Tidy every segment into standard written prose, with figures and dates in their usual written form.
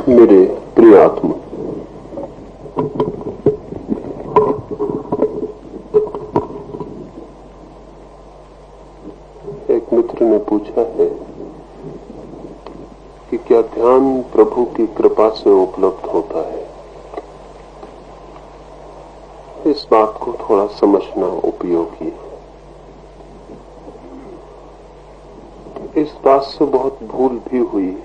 मेरे प्रिय आत्मा, एक मित्र ने पूछा है कि क्या ध्यान प्रभु की कृपा से उपलब्ध होता है। इस बात को थोड़ा समझना उपयोगी है। इस बात से बहुत भूल भी हुई।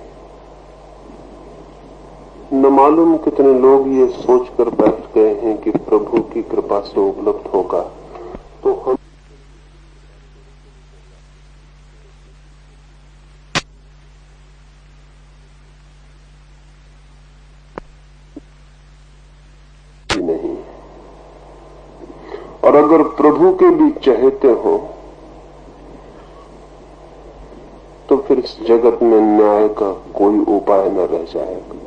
न मालूम कितने लोग ये सोचकर बैठ गए हैं कि प्रभु की कृपा से उपलब्ध होगा तो हम नहीं। और अगर प्रभु के भी चहेते हो तो फिर इस जगत में न्याय का कोई उपाय न रह जाएगा।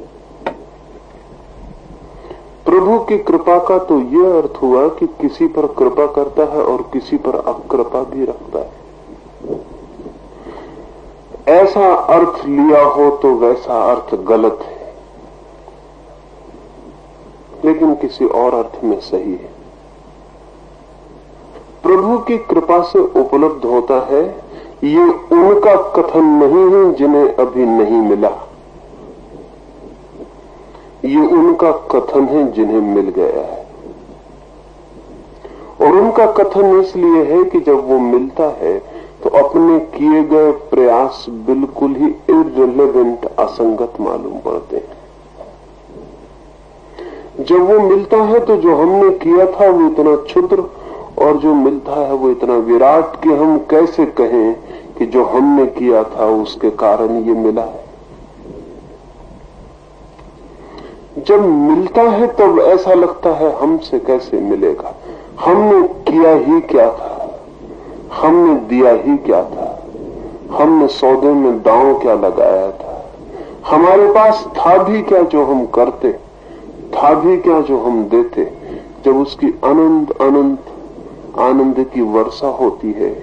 प्रभु की कृपा का तो यह अर्थ हुआ कि किसी पर कृपा करता है और किसी पर अकृपा भी रखता है। ऐसा अर्थ लिया हो तो वैसा अर्थ गलत है, लेकिन किसी और अर्थ में सही है। प्रभु की कृपा से उपलब्ध होता है, ये उनका कथन नहीं है जिन्हें अभी नहीं मिला, ये उनका कथन है जिन्हें मिल गया है। और उनका कथन इसलिए है कि जब वो मिलता है तो अपने किए गए प्रयास बिल्कुल ही इररिलेवेंट, असंगत मालूम पड़ते हैं। जब वो मिलता है तो जो हमने किया था वो इतना क्षुद्र और जो मिलता है वो इतना विराट कि हम कैसे कहें कि जो हमने किया था उसके कारण ये मिला है। जब मिलता है तब ऐसा लगता है हमसे कैसे मिलेगा, हमने किया ही क्या था, हमने दिया ही क्या था, हमने सौदे में दांव क्या लगाया था, हमारे पास था भी क्या जो हम करते, था भी क्या जो हम देते। जब उसकी अनंत अनंत आनंद की वर्षा होती है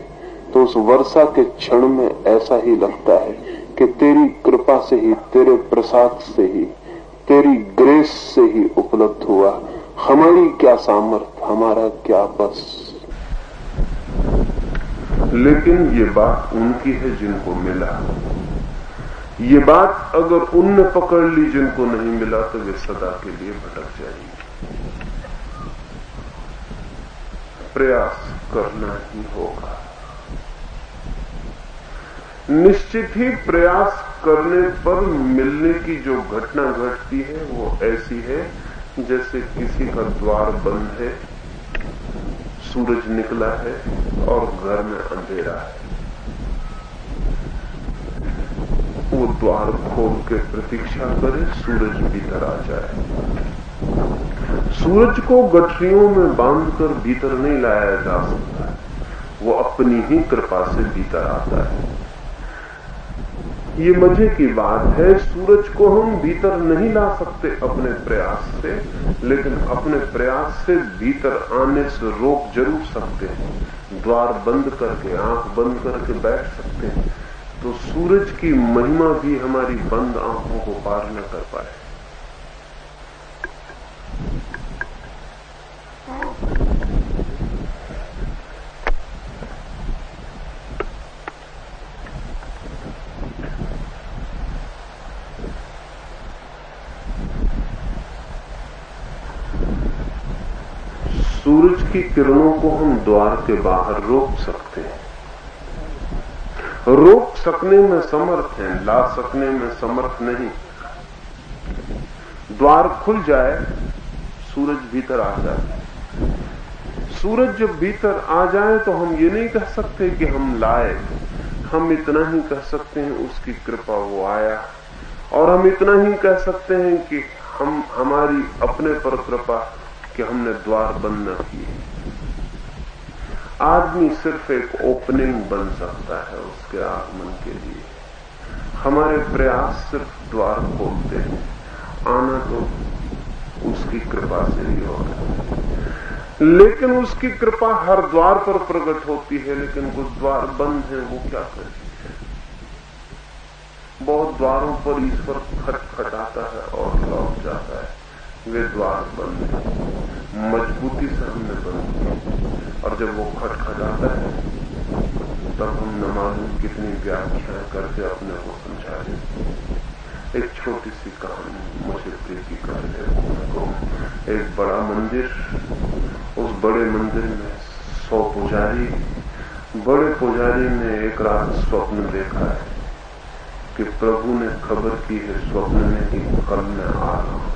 तो उस वर्षा के क्षण में ऐसा ही लगता है कि तेरी कृपा से ही, तेरे प्रसाद से ही, तेरी ग्रेस से ही उपलब्ध हुआ। हमारी क्या सामर्थ, हमारा क्या बस। लेकिन ये बात उनकी है जिनको मिला। ये बात अगर उनने पकड़ ली जिनको नहीं मिला तो वे सदा के लिए भटक जाएंगे। प्रयास करना ही होगा। निश्चित ही प्रयास करने पर मिलने की जो घटना घटती है वो ऐसी है जैसे किसी का द्वार बंद है, सूरज निकला है और घर में अंधेरा है। वो द्वार खोल के प्रतीक्षा करे, सूरज भीतर आ जाए। सूरज को गठरियों में बांधकर भीतर नहीं लाया जा सकता, वो अपनी ही कृपा से भीतर आता है। ये मजे की बात है, सूरज को हम भीतर नहीं ला सकते अपने प्रयास से, लेकिन अपने प्रयास से भीतर आने से रोक जरूर सकते हैं। द्वार बंद करके, आंख बंद करके बैठ सकते हैं तो सूरज की महिमा भी हमारी बंद आंखों को पार न कर पाए। सूरज की किरणों को हम द्वार के बाहर रोक सकते हैं, रोक सकने में समर्थ हैं, ला सकने में समर्थ नहीं। द्वार खुल जाए, सूरज भीतर आ जाए। सूरज जब भीतर आ जाए तो हम ये नहीं कह सकते कि हम लाए, हम इतना ही कह सकते हैं उसकी कृपा वो आया। और हम इतना ही कह सकते हैं कि हम हमारी अपने पर कृपा कि हमने द्वार बंद न किए। आदमी सिर्फ एक ओपनिंग बन सकता है उसके आगमन के लिए। हमारे प्रयास सिर्फ द्वार खोलते हैं, आना तो उसकी कृपा से ही होगा। लेकिन उसकी कृपा हर द्वार पर प्रकट होती है, लेकिन कुछ द्वार बंद है, वो क्या करें। बहुत द्वारों पर ईश्वर खटखटाता है और वे द्वार बंद है, मजबूती से हमने बंद किया। और जब वो खटखटाता है तब हम न मालूम कितनी व्याख्या करके अपने को समझा देते। एक छोटी सी कहानी मुझे प्रीति कर दे। एक बड़ा मंदिर, उस बड़े मंदिर में 100 पुजारी। बड़े पुजारी ने एक रात स्वप्न देखा है कि प्रभु ने खबर की है स्वप्न में कि कल मैं आ रहा हूं।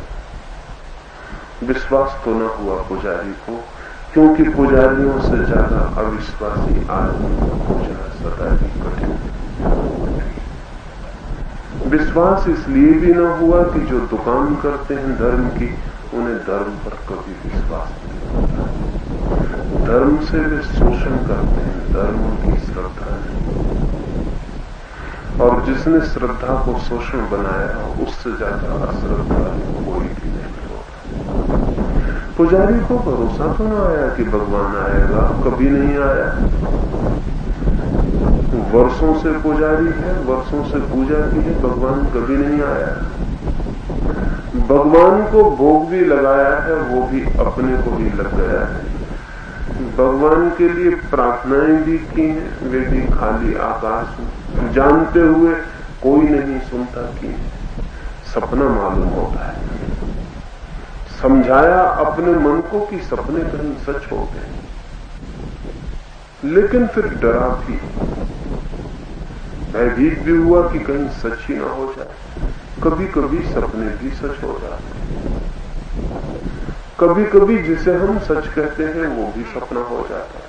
विश्वास तो न हुआ पुजारी को, क्योंकि पुजारियों से ज्यादा अविश्वासी आदमी को पूजना सदा ही कठिन। विश्वास इसलिए भी न हुआ कि जो दुकान करते हैं धर्म की, उन्हें धर्म पर कभी विश्वास नहीं होता। धर्म से वे शोषण करते हैं, धर्म की श्रद्धा नहीं। और जिसने श्रद्धा को शोषण बनाया उससे ज्यादा अश्रद्धा कोई भी नहीं होता। पुजारी को भरोसा तो न आया कि भगवान आएगा, कभी नहीं आया। वर्षों से पुजारी है, वर्षों से पूजा की है, भगवान कभी नहीं आया। भगवान को भोग भी लगाया है, वो भी अपने को ही लग गया है। भगवान के लिए प्रार्थनाएं भी की हैं, वे भी खाली आकाश में, जानते हुए कोई नहीं सुनता की सपना मालूम होता है। समझाया अपने मन को कि सपने कहीं सच हो गए, लेकिन फिर डरा भी, भयभीत भी हुआ कि कहीं सच ही ना हो जाए। कभी कभी सपने भी सच हो जाते, कभी कभी जिसे हम सच कहते हैं वो भी सपना हो जाता है,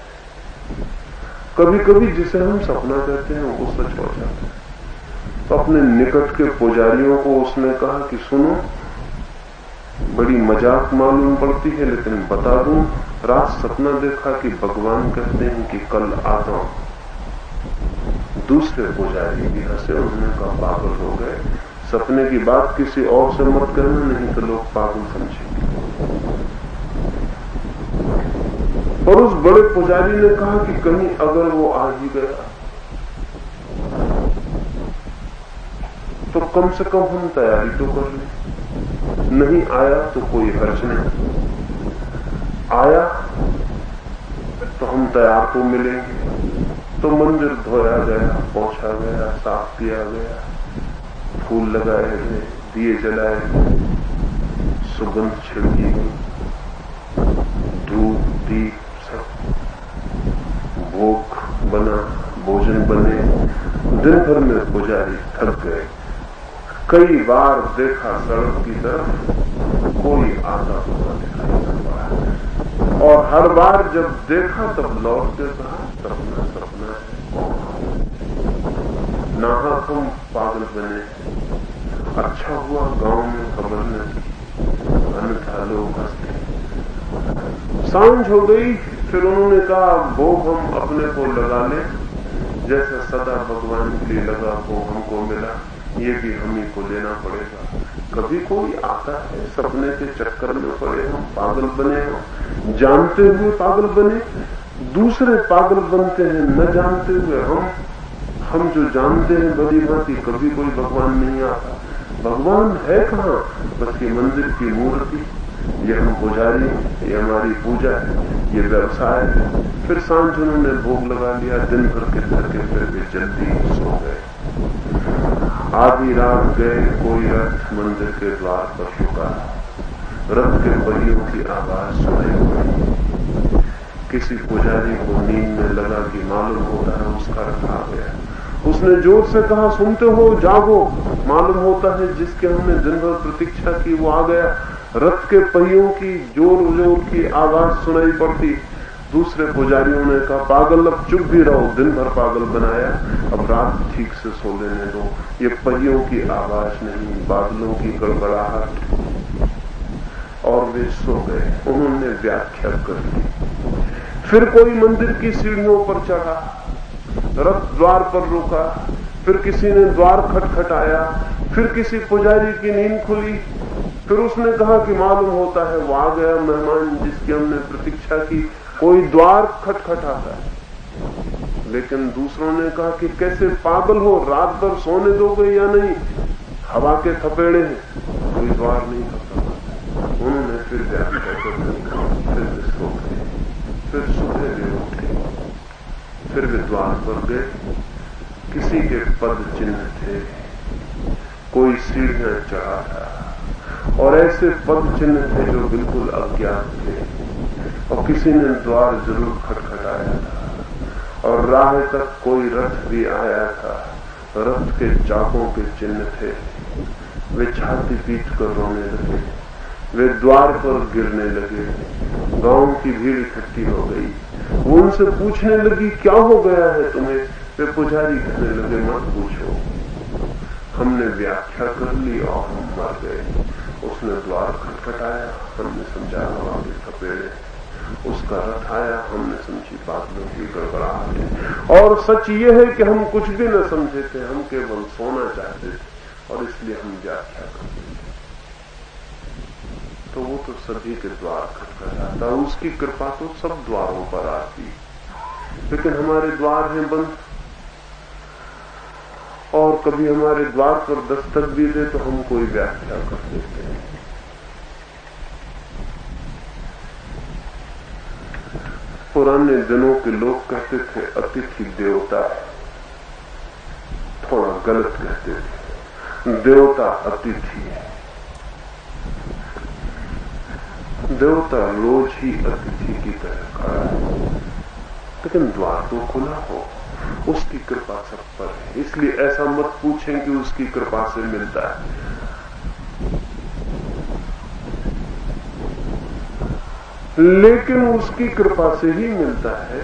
कभी कभी जिसे हम सपना कहते हैं वो सच हो जाता है। तो अपने निकट के पुजारियों को उसने कहा कि सुनो, बड़ी मजाक मालूम पड़ती है लेकिन बता दूं, रात सपना देखा कि भगवान कहते हैं कि कल आता हूं। दूसरे पुजारी भी हंसे, उन्होंने कहा पागल हो गए, सपने की बात किसी और से मत करना, नहीं तो लोग पागल समझेंगे। और उस बड़े पुजारी ने कहा कि कहीं अगर वो आ ही गया तो कम से कम हम तैयारी तो कर लें, नहीं आया तो कोई हर्ज नहीं, आया तो हम तैयार तो मिलेंगे। तो मंदिर धोया गया, पोंछा गया, साफ किया गया, फूल लगाए गए, दिए जलाए गए, सुगंध छिड़की गई, धूप दीप सब, भोग बना, भोजन बने। दिन भर में पुजारी थक गए। कई बार देखा सड़क की तरफ कोई आता हुआ दिखाई न पड़ा, और हर बार जब देखा तब लौट के कहा सपना सपना है। नाहक हम पागल बने, अच्छा हुआ गांव में खबर न की, अन्यथा लोग हंसते। सांझ हो गई, फिर उन्होंने कहा भोग हम अपने को लगा ले, जैसे सदा भगवान के लिए लगा वो हमको मिला, ये भी हम ही को लेना पड़ेगा। कभी कोई आता है सपने के चक्कर में पड़े, हम पागल बने, जानते हुए पागल बने, दूसरे पागल बनते हैं न जानते हुए। हम जो जानते हैं भली भांति, कभी कोई भगवान नहीं आता। भगवान है कहाँ? बस ये मंदिर की मूर्ति, ये हम पुजारी, ये हमारी पूजा है, ये व्यवसाय है। फिर सांझ उन्होंने भोग लगा लिया, दिन भर के थके फिर भी जल्दी सो गए। आधी रात गए, कोई रथ मंदिर के द्वार पर रुका, रथ के पहियों की आवाज सुनाई पड़ी। किसी पुजारी को नींद में लगा कि मालूम होता है उसका रथ आ गया। उसने जोर से कहा सुनते हो, जागो, मालूम होता है जिसके हमने दिन भर प्रतीक्षा की वो आ गया। रथ के पहियों की जोर जोर की आवाज सुनाई पड़ती। दूसरे पुजारियों ने कहा पागल अब चुप भी रहो, दिन भर पागल बनाया, अब रात ठीक से सो लेने दो, ये पहियों की आवाज नहीं बादलों की गड़गड़ाहट। और वे सो गए। उन्होंने व्याख्या कर दी। फिर कोई मंदिर की सीढ़ियों पर चढ़ा, रथ द्वार पर रुका, फिर किसी ने द्वार खटखटाया, फिर किसी पुजारी की नींद खुली, फिर उसने कहा कि मालूम होता है वो आ गया मेहमान जिसकी हमने प्रतीक्षा की। कोई द्वार खटखटाता है। लेकिन दूसरों ने कहा कि कैसे पागल हो, रात भर सोने दोगे या नहीं, हवा के थपेड़े हैं, कोई द्वार नहीं खटखटाता। उन्होंने फिर व्याख्या कर दी, फिर वे सो गए। फिर सुबह वे उठे, फिर वे द्वार पर गए। किसी के पद चिन्ह थे, कोई सीढ़ियां चढ़ा था, और ऐसे पद चिन्ह थे जो बिल्कुल अज्ञात थे, और किसी ने द्वार जरूर खटखटाया था। और राह तक कोई रथ भी आया था, रथ के चाकों के चिन्ह थे। वे छाती पीट कर रोने लगे, वे द्वार पर गिरने लगे। गांव की भीड़ इकट्ठी हो गई। वो उनसे पूछने लगी, क्या हो गया है तुम्हें? वे पुजारी कहने लगे, मत पूछो, हमने व्याख्या कर ली और हम मर गए। उसने द्वार खटखटाया, हमने समझा हवा के थपेड़े। उसका रथ आया, हमने समझी बादलों की गड़गड़ाहट। और सच ये है कि हम कुछ भी न समझे थे, हम केवल सोना चाहते थे, और इसलिए हम व्याख्या करते थे। तो वो तो सभी के द्वार खटखटाता, उसकी कृपा तो सब द्वारों पर आती, लेकिन हमारे द्वार हैं बंद। और कभी हमारे द्वार पर दस्तक भी दे तो हम कोई व्याख्या कर देते हैं। पुराने दिनों के लोग कहते थे अतिथि देवता है, थोड़ा गलत कहते थे, देवता अतिथि है। देवता रोज ही अतिथि की तरह खड़ा है, लेकिन द्वार तो खुला हो, उसकी कृपा सब पर है। इसलिए ऐसा मत पूछें कि उसकी कृपा से मिलता है। लेकिन उसकी कृपा से ही मिलता है।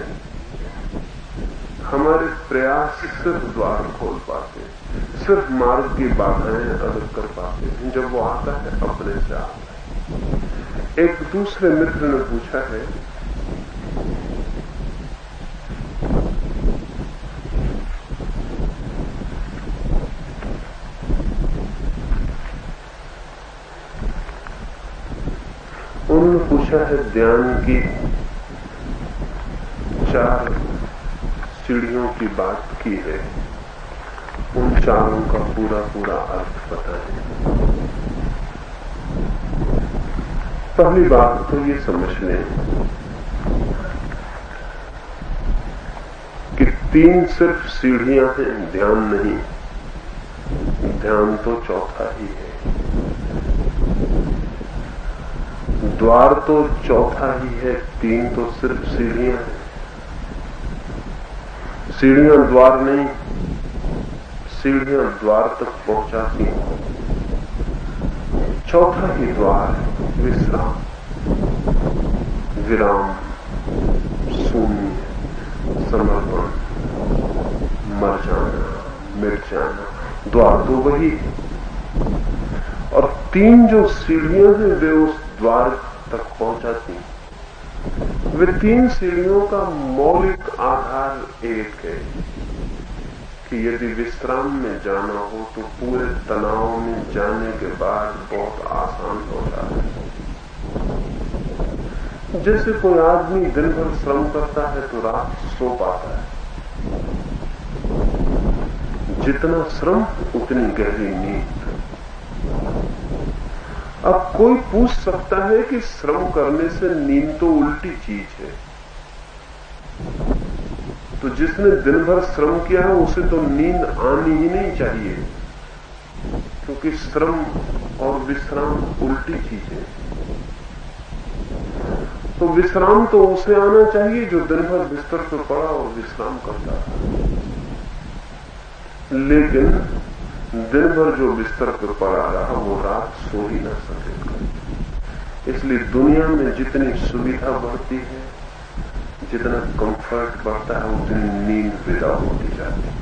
हमारे प्रयास सिर्फ द्वार खोल पाते, सिर्फ मार्ग की बाधाएं अलग कर पाते हैं। जब वो आता है अपने से आता है। एक दूसरे मित्र ने पूछा है, उन्होंने पूछा है, ध्यान की 4 सीढ़ियों की बात की है, उन चारों का पूरा पूरा अर्थ पता है। पहली बात तो ये समझ लें कि 3 सिर्फ सीढ़ियां हैं, ध्यान नहीं। ध्यान तो चौथा ही है, द्वार तो चौथा ही है, 3 तो सिर्फ सीढ़ियां हैं। सीढ़ियां द्वार नहीं, सीढ़ियां द्वार तक पहुंचाती हैं। चौथा ही द्वार है विश्राम, विराम, शून्य, समर्पण, मर जाना, मिट जाना। द्वार तो वही, और 3 जो सीढ़ियां हैं वे उस द्वार तक पहुंचाती हैं। वे 3 सीढ़ियों का मौलिक आधार एक है कि यदि विश्राम में जाना हो तो पूरे तनाव में जाने के बाद बहुत आसान हो जाता है। जैसे कोई आदमी दिन भर श्रम करता है तो रात सो पाता है। जितना श्रम उतनी गहरी नींद। अब कोई पूछ सकता है कि श्रम करने से नींद तो उल्टी चीज है, तो जिसने दिन भर श्रम किया है उसे तो नींद आनी ही नहीं चाहिए, क्योंकि श्रम और विश्राम उल्टी चीज है। तो विश्राम तो उसे आना चाहिए जो दिन भर बिस्तर पर पड़ा और विश्राम करता था। लेकिन दिन भर जो बिस्तर पर पड़ा रहा वो रात सो ही ना सकेगा। इसलिए दुनिया में जितनी सुविधा बढ़ती है, जितना कंफर्ट बढ़ता है, उतनी नींद विदा होती जाती है।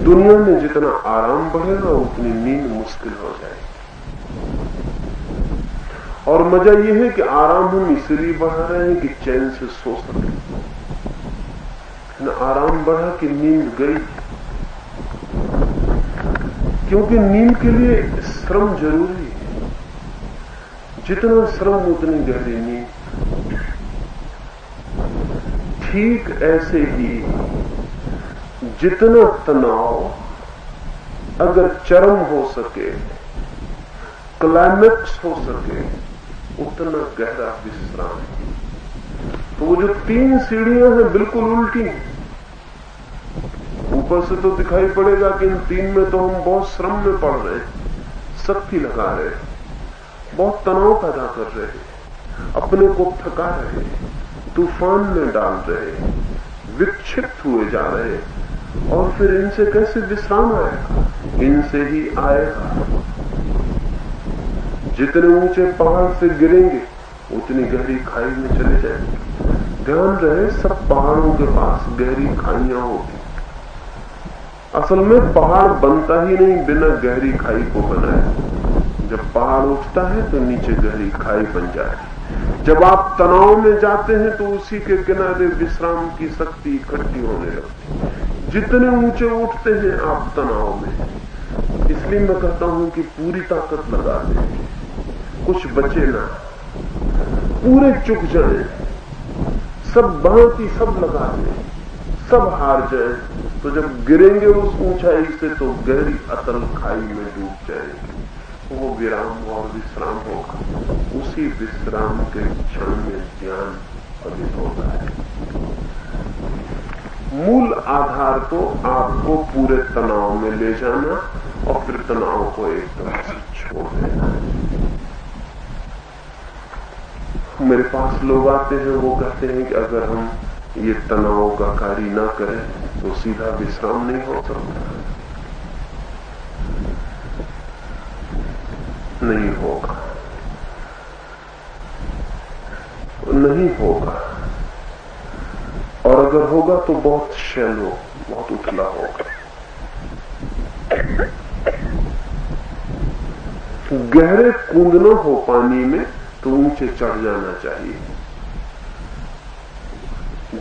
दुनिया में जितना आराम बढ़ेगा उतनी नींद मुश्किल हो जाएगी। और मजा यह है कि आराम हम इसलिए बढ़ा रहे हैं कि चैन से सो सके। आराम बढ़ा कि नींद गई, क्योंकि नींद के लिए श्रम जरूरी है। जितना श्रम उतनी गहरी नींद। ठीक ऐसे ही जितना तनाव अगर चरम हो सके क्लाइमेक्स हो सके उतना गहरा विश्राम। तो वो जो 3 सीढ़ियां हैं बिल्कुल उल्टी हैं। ऊपर से तो दिखाई पड़ेगा कि इन 3 में तो हम बहुत श्रम में पड़ रहे हैं, शक्ति लगा रहे हैं, बहुत तनाव पैदा कर रहे हैं, अपने को थका रहे हैं, तूफान में डाल रहे हैं, विक्षिप्त हुए जा रहे हैं। और फिर इनसे कैसे विश्राम आएगा? इनसे ही आएगा। जितने ऊंचे पहाड़ से गिरेंगे उतनी गहरी खाई में चले जाएंगे। ध्यान रहे, सब पहाड़ों के पास गहरी खाइयां होगी। असल में पहाड़ बनता ही नहीं बिना गहरी खाई को बनाए। जब पहाड़ उठता है तो नीचे गहरी खाई बन जाती। जब आप तनाव में जाते हैं तो उसी के किनारे विश्राम की शक्ति इकट्ठी होने लगती। जितने ऊंचे उठते हैं आप तनाव में। इसलिए मैं कहता हूं कि पूरी ताकत लगा दें, कुछ बचे ना, पूरे चुक जाए, सब भांति सब लगा दें, सब हार जाए, तो जब गिरेंगे उस ऊंचाई से तो गहरी अतल खाई में डूब जाएंगे। वो विराम और विश्राम होगा। उसी विश्राम के क्षण में ज्ञान अधिक होता है। मूल आधार तो आपको पूरे तनाव में ले जाना और फिर तनाव को एक तरह से छोड़ देना। मेरे पास लोग आते हैं, वो कहते हैं कि अगर हम ये तनाव का कार्य ना करें तो सीधा विश्राम नहीं हो सकता। नहीं होगा, नहीं होगा, और अगर होगा तो बहुत शैलो, बहुत उथला होगा। गहरे कूदना हो पानी में तो ऊंचे चढ़ जाना चाहिए।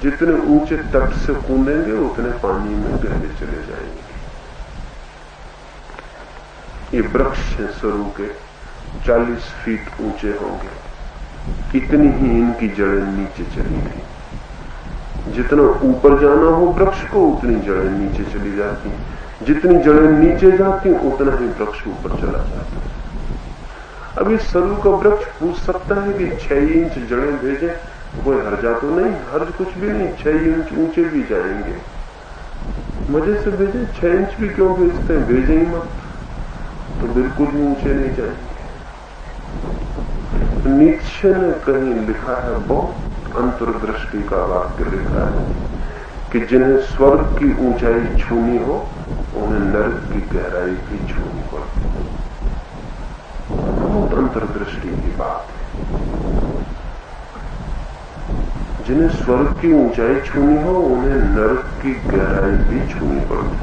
जितने ऊंचे तट से कूदेंगे उतने पानी में गहरे चले जाएंगे। ये वृक्ष हैं सरू के 40 फीट ऊंचे होंगे, इतनी ही इनकी जड़ें नीचे चली गई। जितना ऊपर जाना हो वृक्ष को उतनी जड़ें नीचे चली जाती, जितनी जड़ें नीचे जाती उतना ही वृक्ष ऊपर चला जाता। अब इस सरू का वृक्ष पूछ सकता है कि 6 इंच जड़ें भेजे, कोई हर्जा तो नहीं, हर्ज कुछ भी नहीं, 6 इंच ऊंचे भी जाएंगे, मजे से भेजे। 6 इंच भी क्यों भेजते हैं, भेजे ही मत, तो बिल्कुल भी ऊंचे नहीं जाएंगे। नीत्शे ने कहीं लिखा है, बहुत अंतर्दृष्टि का वाक्य लिखा है कि जिन्हें स्वर्ग की ऊंचाई छूनी हो उन्हें नरक की गहराई भी छूनी पड़ती। बहुत अंतर्दृष्टि की बात है। जिन्हें स्वर्ग की ऊंचाई छूनी हो उन्हें नरक की गहराई भी छूनी पड़ती।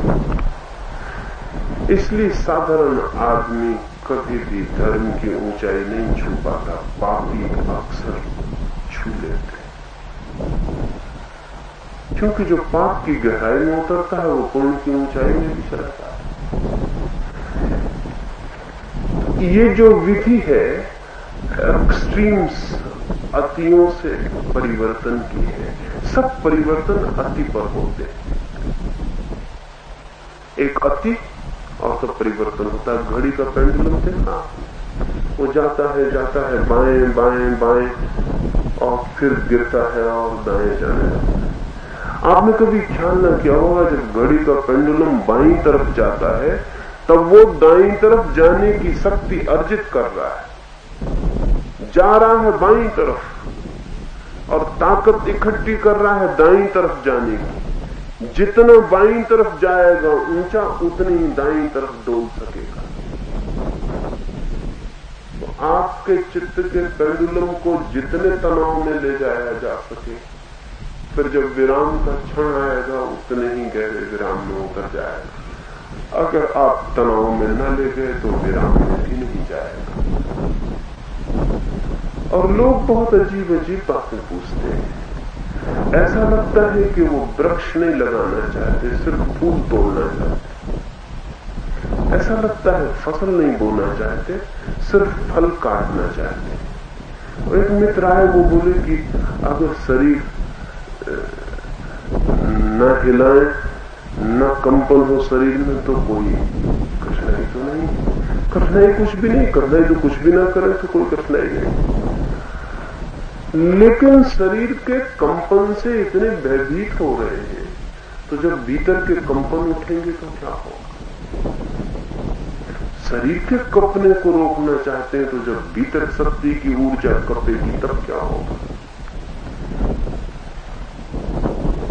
इसलिए साधारण आदमी कभी भी धर्म की ऊंचाई नहीं छू पाता, पापी अक्सर छू लेते। क्योंकि जो पाप की गहराई में उतरता है वो पुण्य की ऊंचाई में भी चलता है। ये जो विधि है एक्सट्रीम्स, अतियों से परिवर्तन की है। सब परिवर्तन अति पर होते हैं। एक अति और सब परिवर्तन होता है। घड़ी का पेंडुलम देखा, वो जाता है बाएं बाएं बाएं और फिर गिरता है और दाएं जाने लगता है। आपने कभी ख्याल न किया होगा, जब घड़ी का पेंडुलम बाईं तरफ जाता है तब वो दाईं तरफ जाने की शक्ति अर्जित कर रहा है, जा रहा है बाईं तरफ और ताकत इकट्ठी कर रहा है दाईं तरफ जाने की। जितना बाईं तरफ जाएगा ऊंचा, उतनी ही दाईं तरफ डोल सकेगा। तो आपके चित्त के पेंडुलम को जितने तनाव में ले जाया जा सके, फिर जब विराम का क्षण आएगा उतने ही गहरे विराम में उतर जाएगा। अगर आप तनाव में न ले गए तो विराम में भी नहीं जाएगा। और लोग बहुत अजीब अजीब बातें पूछते हैं। ऐसा लगता है कि वो वृक्ष नहीं लगाना चाहते, सिर्फ फूल तोड़ना चाहते। ऐसा लगता है फसल नहीं बोना चाहते, सिर्फ फल काटना चाहते। और एक मित्र आए, वो बोले कि अगर शरीर न हिलाए न कंपन हो शरीर में तो कोई कठिनाई तो नहीं। कठिनाई कुछ भी नहीं, कठिनाई तो कुछ भी ना करे तो कोई कठिनाई नहीं। लेकिन शरीर के कंपन से इतने भयभीत हो रहे हैं, तो जब भीतर के कंपन उठेंगे तो क्या होगा? शरीर के कपने को रोकना चाहते हैं, तो जब भीतर शक्ति की ऊर्जा कपेगी तब क्या होगा?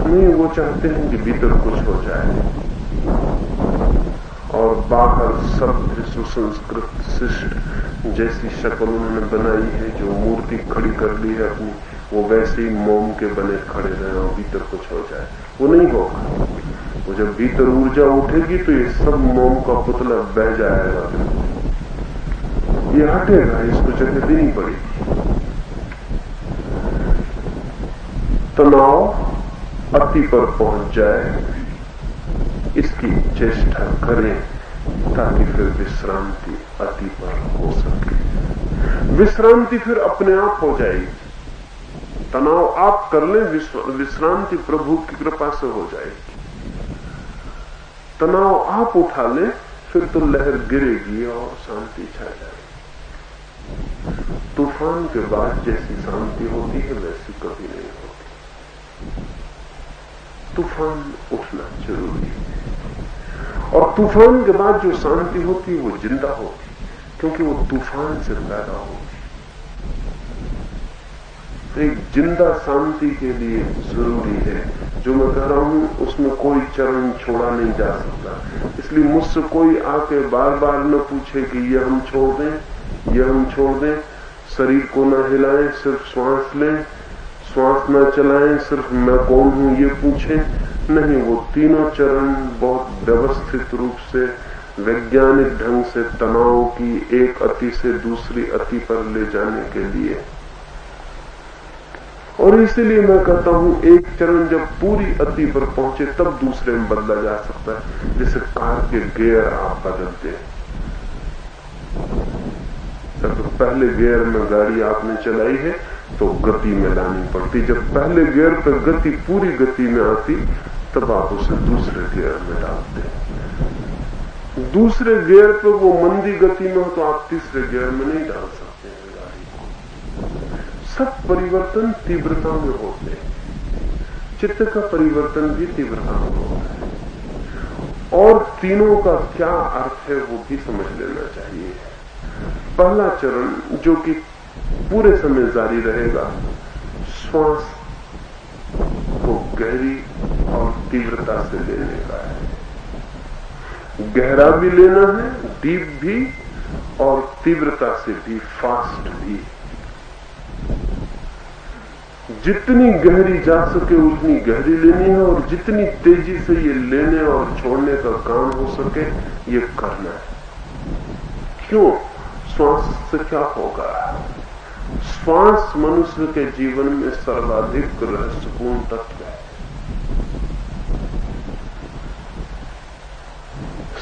नहीं, वो चाहते हैं कि भीतर कुछ हो जाए और बाहर सभ्य सुसंस्कृत शिष्ट जैसी शक्ल उन्होंने बनाई है, जो मूर्ति खड़ी कर ली है अपनी, वो वैसे ही मोम के बने खड़े रहे और भीतर कुछ हो जाए। वो नहीं होगा। वो जब भीतर ऊर्जा उठेगी तो ये सब मोम का पुतला बह जाएगा, ये हटेगा, इसको जगह देनी पड़ेगी। तनाव अति पर पहुंच जाए, इसकी चेष्टा करें ताकि फिर विश्रांति अति पर हो सके। विश्रांति फिर अपने आप हो जाएगी। तनाव आप कर लें, विश्रांति प्रभु की कृपा से हो जाएगी। तनाव आप उठा लें, फिर तो लहर गिरेगी और शांति छा जाएगी। तूफान के बाद जैसी शांति होती है वैसी कभी नहीं होती। तूफान उठना जरूरी है, और तूफान के बाद जो शांति होती है वो जिंदा होती, क्योंकि वो तूफान से पैदा होती। एक जिंदा शांति के लिए जरूरी है, जो मैं कह रहा हूं उसमें कोई चरण छोड़ा नहीं जा सकता। इसलिए मुझसे कोई आके बार बार न पूछे कि ये हम छोड़ दें, ये हम छोड़ दें, शरीर को न हिलाएं, सिर्फ श्वास लें, श्वास न चलाएं, सिर्फ मैं कौन हूं ये पूछें। नहीं, वो तीनों चरण बहुत व्यवस्थित रूप से वैज्ञानिक ढंग से तनाव की एक अति से दूसरी अति पर ले जाने के लिए। और इसीलिए मैं कहता हूं एक चरण जब पूरी अति पर पहुंचे तब दूसरे में बदला जा सकता है। जैसे कार के गियर आप बदलते हैं, तो पहले गियर में गाड़ी आपने चलाई है तो गति में लानी पड़ती। जब पहले गियर पर गति पूरी गति में आती तब आप उसे दूसरे गियर में डालते हैं। दूसरे गियर पर वो मंदी गति में हो तो आप तीसरे गियर में नहीं डाल सकते हैं गाड़ी को। सब परिवर्तन तीव्रता में होते हैं। चित्त का परिवर्तन भी तीव्रता में होता है, और तीनों का क्या अर्थ है वो भी समझ लेना चाहिए। पहला चरण जो कि पूरे समय जारी रहेगा, श्वास को गहरी और तीव्रता से लेने का है। गहरा भी लेना है, डीप भी, और तीव्रता से भी, फास्ट भी। जितनी गहरी जा सके उतनी गहरी लेनी है, और जितनी तेजी से ये लेने और छोड़ने का काम हो सके ये करना है। क्यों? श्वास से क्या होगा? श्वास मनुष्य के जीवन में सर्वाधिक रहस्यपूर्ण तत्व है।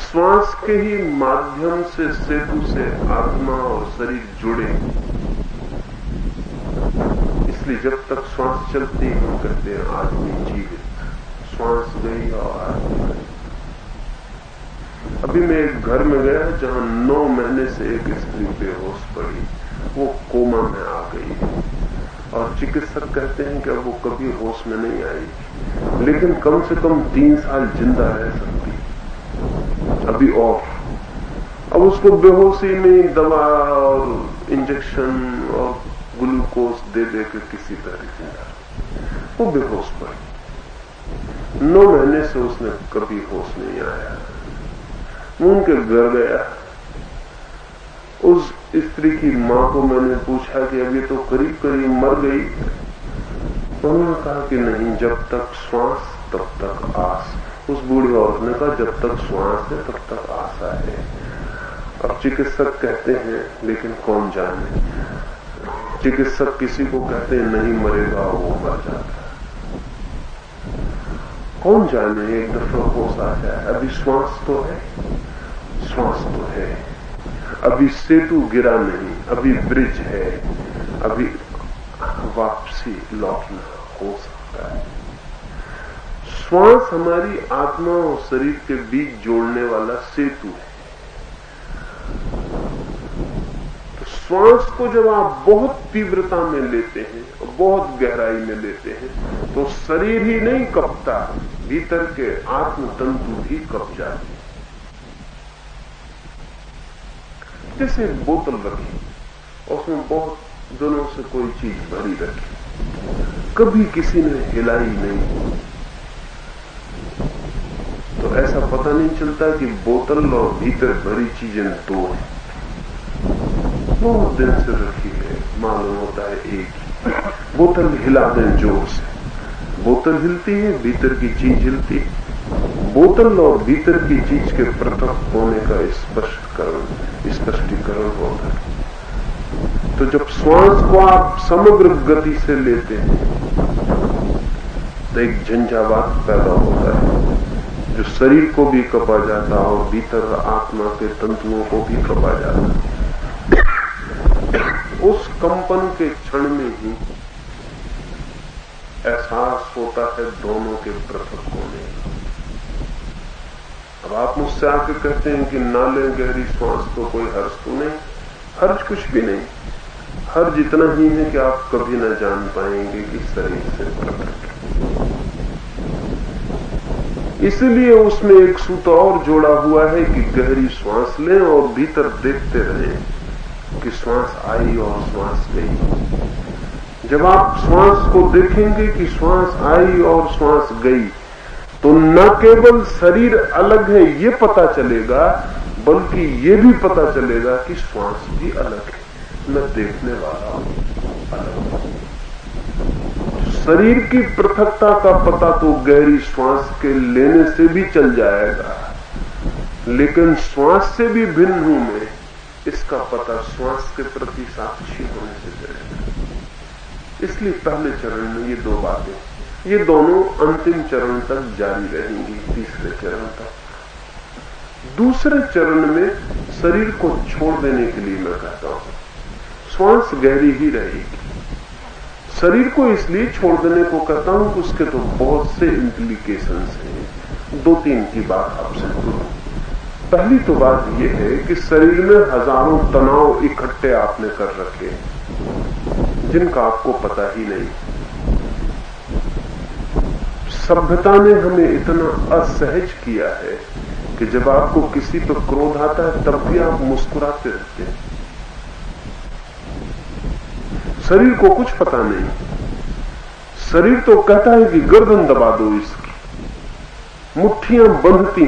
श्वास के ही माध्यम से सेतु से आत्मा और शरीर जुड़े। इसलिए जब तक श्वास चलती है हम कहते हैं आदमी जीवित। श्वास गई और आदमी गई। अभी मैं एक घर में गया जहां 9 महीने से एक स्त्री बेहोश पड़ी, वो कोमा में आ गई, और चिकित्सक कहते हैं कि अब वो कभी होश में नहीं आएगी, लेकिन कम से कम 3 साल जिंदा रह सकती अभी। और अब उसको बेहोशी में दवा और इंजेक्शन और ग्लूकोज दे दे के किसी तरह जिंदा, वो बेहोश पड़ी। 9 महीने से उसने कभी होश नहीं आया। उनके घर गया, उस स्त्री की मां को मैंने पूछा कि अभी तो करीब करीब मर गई। उन्होंने कहा कि नहीं, जब तक श्वास तब तक आस। उस बूढ़ी औरत ने कहा जब तक श्वास है तब तक आशा है। अब चिकित्सक कहते हैं, लेकिन कौन जाने, चिकित्सक किसी को कहते हैं नहीं मरेगा, वो मर जाता है। कौन जाने, एक दफा होश आ जाए। अभी श्वास तो है, श्वास तो है, अभी सेतु गिरा नहीं, अभी ब्रिज है, अभी वापसी लौटना हो सकता है। श्वास हमारी आत्मा और शरीर के बीच जोड़ने वाला सेतु है। श्वास को जब आप बहुत तीव्रता में लेते हैं और बहुत गहराई में लेते हैं तो शरीर ही नहीं कपता, भीतर के आत्म तंतु भी कप जाते हैं। जैसे बोतल रखी, उसमें बहुत दिनों से कोई चीज भरी रखी, कभी किसी ने हिलाई नहीं, तो ऐसा पता नहीं चलता कि बोतल और भीतर भरी चीजें दो हैं। बहुत दिन से रखी है, मालूम होता है एक ही। बोतल हिला दें जोर से, बोतल हिलती है, भीतर की चीज हिलती है। बोतल और भीतर की चीज के पृथक होने का स्पष्टीकरण होता है। तो जब श्वास को आप समग्र गति से लेते हैं तो एक झंझावात पैदा होता है जो शरीर को भी कपा जाता है और भीतर आत्मा के तंतुओं को भी कपा जाता है। उस कंपन के क्षण में ही एहसास होता है दोनों के पृथक होने का। अब आप मुझसे आके कहते हैं कि ना लें गहरी श्वास, तो कोई हर्ज तो नहीं, हर्ज कुछ भी नहीं। हर्ज इतना ही है कि आप कभी न जान पाएंगे कि शरीर से पृथक। इसलिए उसमें एक सूत्र और जोड़ा हुआ है कि गहरी श्वास लें और भीतर देखते रहें कि श्वास आई और श्वास गई। जब आप श्वास को देखेंगे कि श्वास आई और श्वास गई, तो न केवल शरीर अलग है ये पता चलेगा, बल्कि ये भी पता चलेगा कि श्वास भी अलग है, मैं देखने वाला हूं अलग। शरीर की पृथकता का पता तो गहरी श्वास के लेने से भी चल जाएगा, लेकिन श्वास से भी भिन्न हूं मैं, इसका पता श्वास के प्रति साक्षी होने से चलेगा। इसलिए पहले चरण में ये दो बातें, ये दोनों अंतिम चरण तक जारी रहेंगी, तीसरे चरण तक। दूसरे चरण में शरीर को छोड़ देने के लिए मैं कहता हूं, श्वास गहरी ही रहेगी। शरीर को इसलिए छोड़ देने को कहता हूं कि उसके तो बहुत से इंप्लीकेशंस हैं। दो तीन की बात आपसे करूं। पहली तो बात यह है कि शरीर में हजारों तनाव इकट्ठे आपने कर रखे जिनका आपको पता ही नहीं। सभ्यता ने हमें इतना असहज किया है कि जब आपको किसी पर क्रोध आता है तब भी आप मुस्कुराते रहते हैं। शरीर को कुछ पता नहीं, शरीर तो कहता है कि गर्दन दबा दो इसकी, मुट्ठियां बंधती,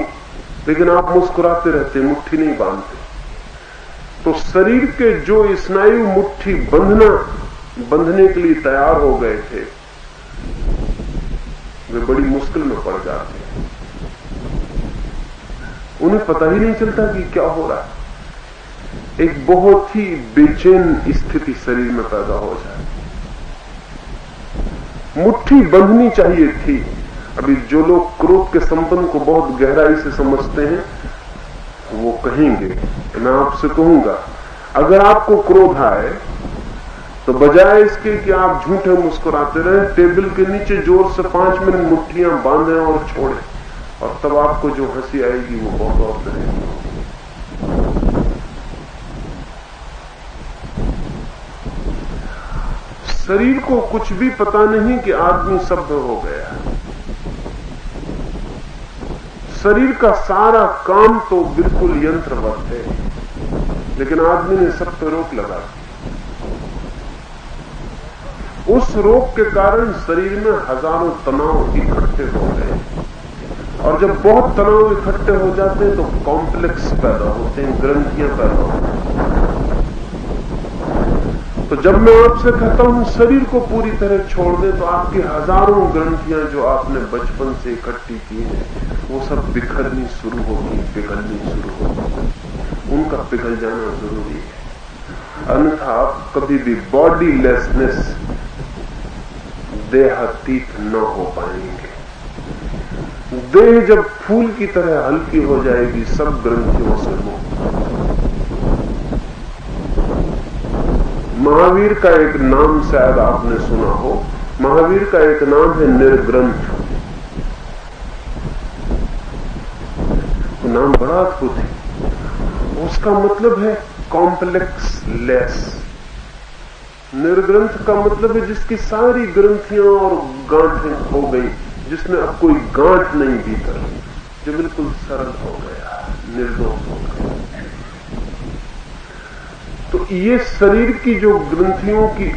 लेकिन आप मुस्कुराते रहते, मुट्ठी नहीं बांधते। तो शरीर के जो स्नायु मुट्ठी बंधने के लिए तैयार हो गए थे, वे बड़ी मुश्किल में पड़ जाते हैं। उन्हें पता ही नहीं चलता कि क्या हो रहा है। एक बहुत ही बेचैन स्थिति शरीर में पैदा हो जाए। मुट्ठी बंधनी चाहिए थी। अभी जो लोग क्रोध के संबंध को बहुत गहराई से समझते हैं वो कहेंगे, मैं आपसे कहूंगा, अगर आपको क्रोध आए तो बजाय इसके कि आप झूठे मुस्कुराते रहे, टेबल के नीचे जोर से 5 मिनट मुट्ठियां बांधें और छोड़ें, और तब आपको जो हंसी आएगी वो बहुत और रहेगी। शरीर को कुछ भी पता नहीं कि आदमी सभ्य हो गया। शरीर का सारा काम तो बिल्कुल यंत्रवत है, लेकिन आदमी ने सब पे रोक लगा दी। उस रोग के कारण शरीर में हजारों तनाव इकट्ठे हो गए, और जब बहुत तनाव इकट्ठे हो जाते हैं तो कॉम्प्लेक्स पैदा होते हैं, ग्रंथियां पैदा होती हैं। तो जब मैं आपसे कहता हूं शरीर को पूरी तरह छोड़ दें, तो आपकी हजारों ग्रंथियां जो आपने बचपन से इकट्ठी की हैं, वो सब बिखरनी शुरू होगी, पिघलनी शुरू होगी। उनका पिघल जाना जरूरी है, अन्यथा आप कभी भी बॉडीलेसनेस, देहातीत न हो पाएंगे। देह जब फूल की तरह हल्की हो जाएगी, सब ग्रंथियों से मुक्त। महावीर का एक नाम शायद आपने सुना हो, महावीर का एक नाम है निर्ग्रंथ। नाम बड़ा अद्भुत है। उसका मतलब है कॉम्प्लेक्स लेस। निर्ग्रंथ का मतलब है जिसकी सारी ग्रंथियां और गांठें खो गई, जिसमें अब कोई गांठ नहीं भीतर, जो बिल्कुल सरल हो गया, निर्दोष हो गया। तो ये शरीर की जो ग्रंथियों की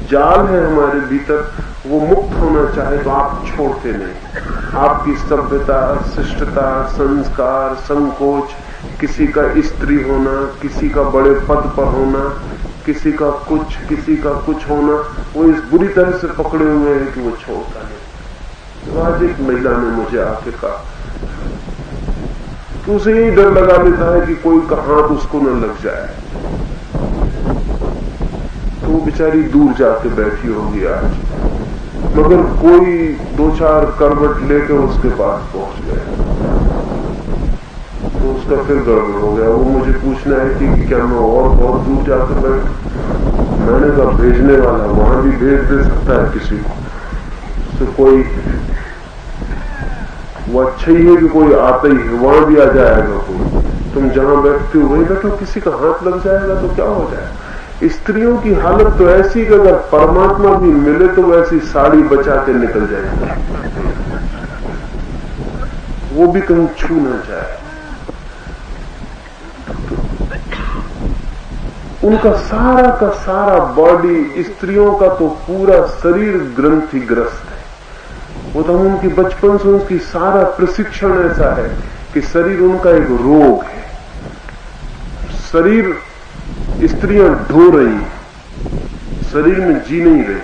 जाल है हमारे भीतर, वो मुक्त होना चाहे तो आप छोड़ते नहीं। आपकी सभ्यता, शिष्टता, संस्कार, संकोच, किसी का स्त्री होना, किसी का बड़े पद पर होना, किसी का कुछ होना, वो इस बुरी तरह से पकड़े हुए हैं कि वो छोड़ता नहीं। तो आज एक महिला ने मुझे आके कहा तो उसे यही डर लगा देता है कि कोई का हाथ उसको न लग जाए, तो वो बेचारी दूर जाके बैठी होगी आज, मगर कोई 2-4 करवट लेकर उसके पास पहुंच गया तो उसका फिर गड़बड़ हो गया। वो मुझे पूछना है कि क्या मैं और बहुत दूर जाकर बैठ? मैंने कहा भेजने वाला वहां भी भेज दे सकता है किसी को, तो कोई वो अच्छा ही है कि कोई आता ही है, वहां भी आ जाएगा कोई। तुम जहां बैठते हो वही बैठो, किसी का हाथ लग जाएगा तो क्या हो जाएगा। स्त्रियों की हालत तो ऐसी कि अगर परमात्मा भी मिले तो वैसी साड़ी बचा के निकल जाएगी, वो भी कहीं छू ना जाए। उनका सारा का सारा बॉडी, स्त्रियों का तो पूरा शरीर ग्रंथिग्रस्त है। वो तो उनकी बचपन से उनकी सारा प्रशिक्षण ऐसा है कि शरीर उनका एक रोग है। शरीर स्त्रियां ढो रही, शरीर में जी नहीं रही।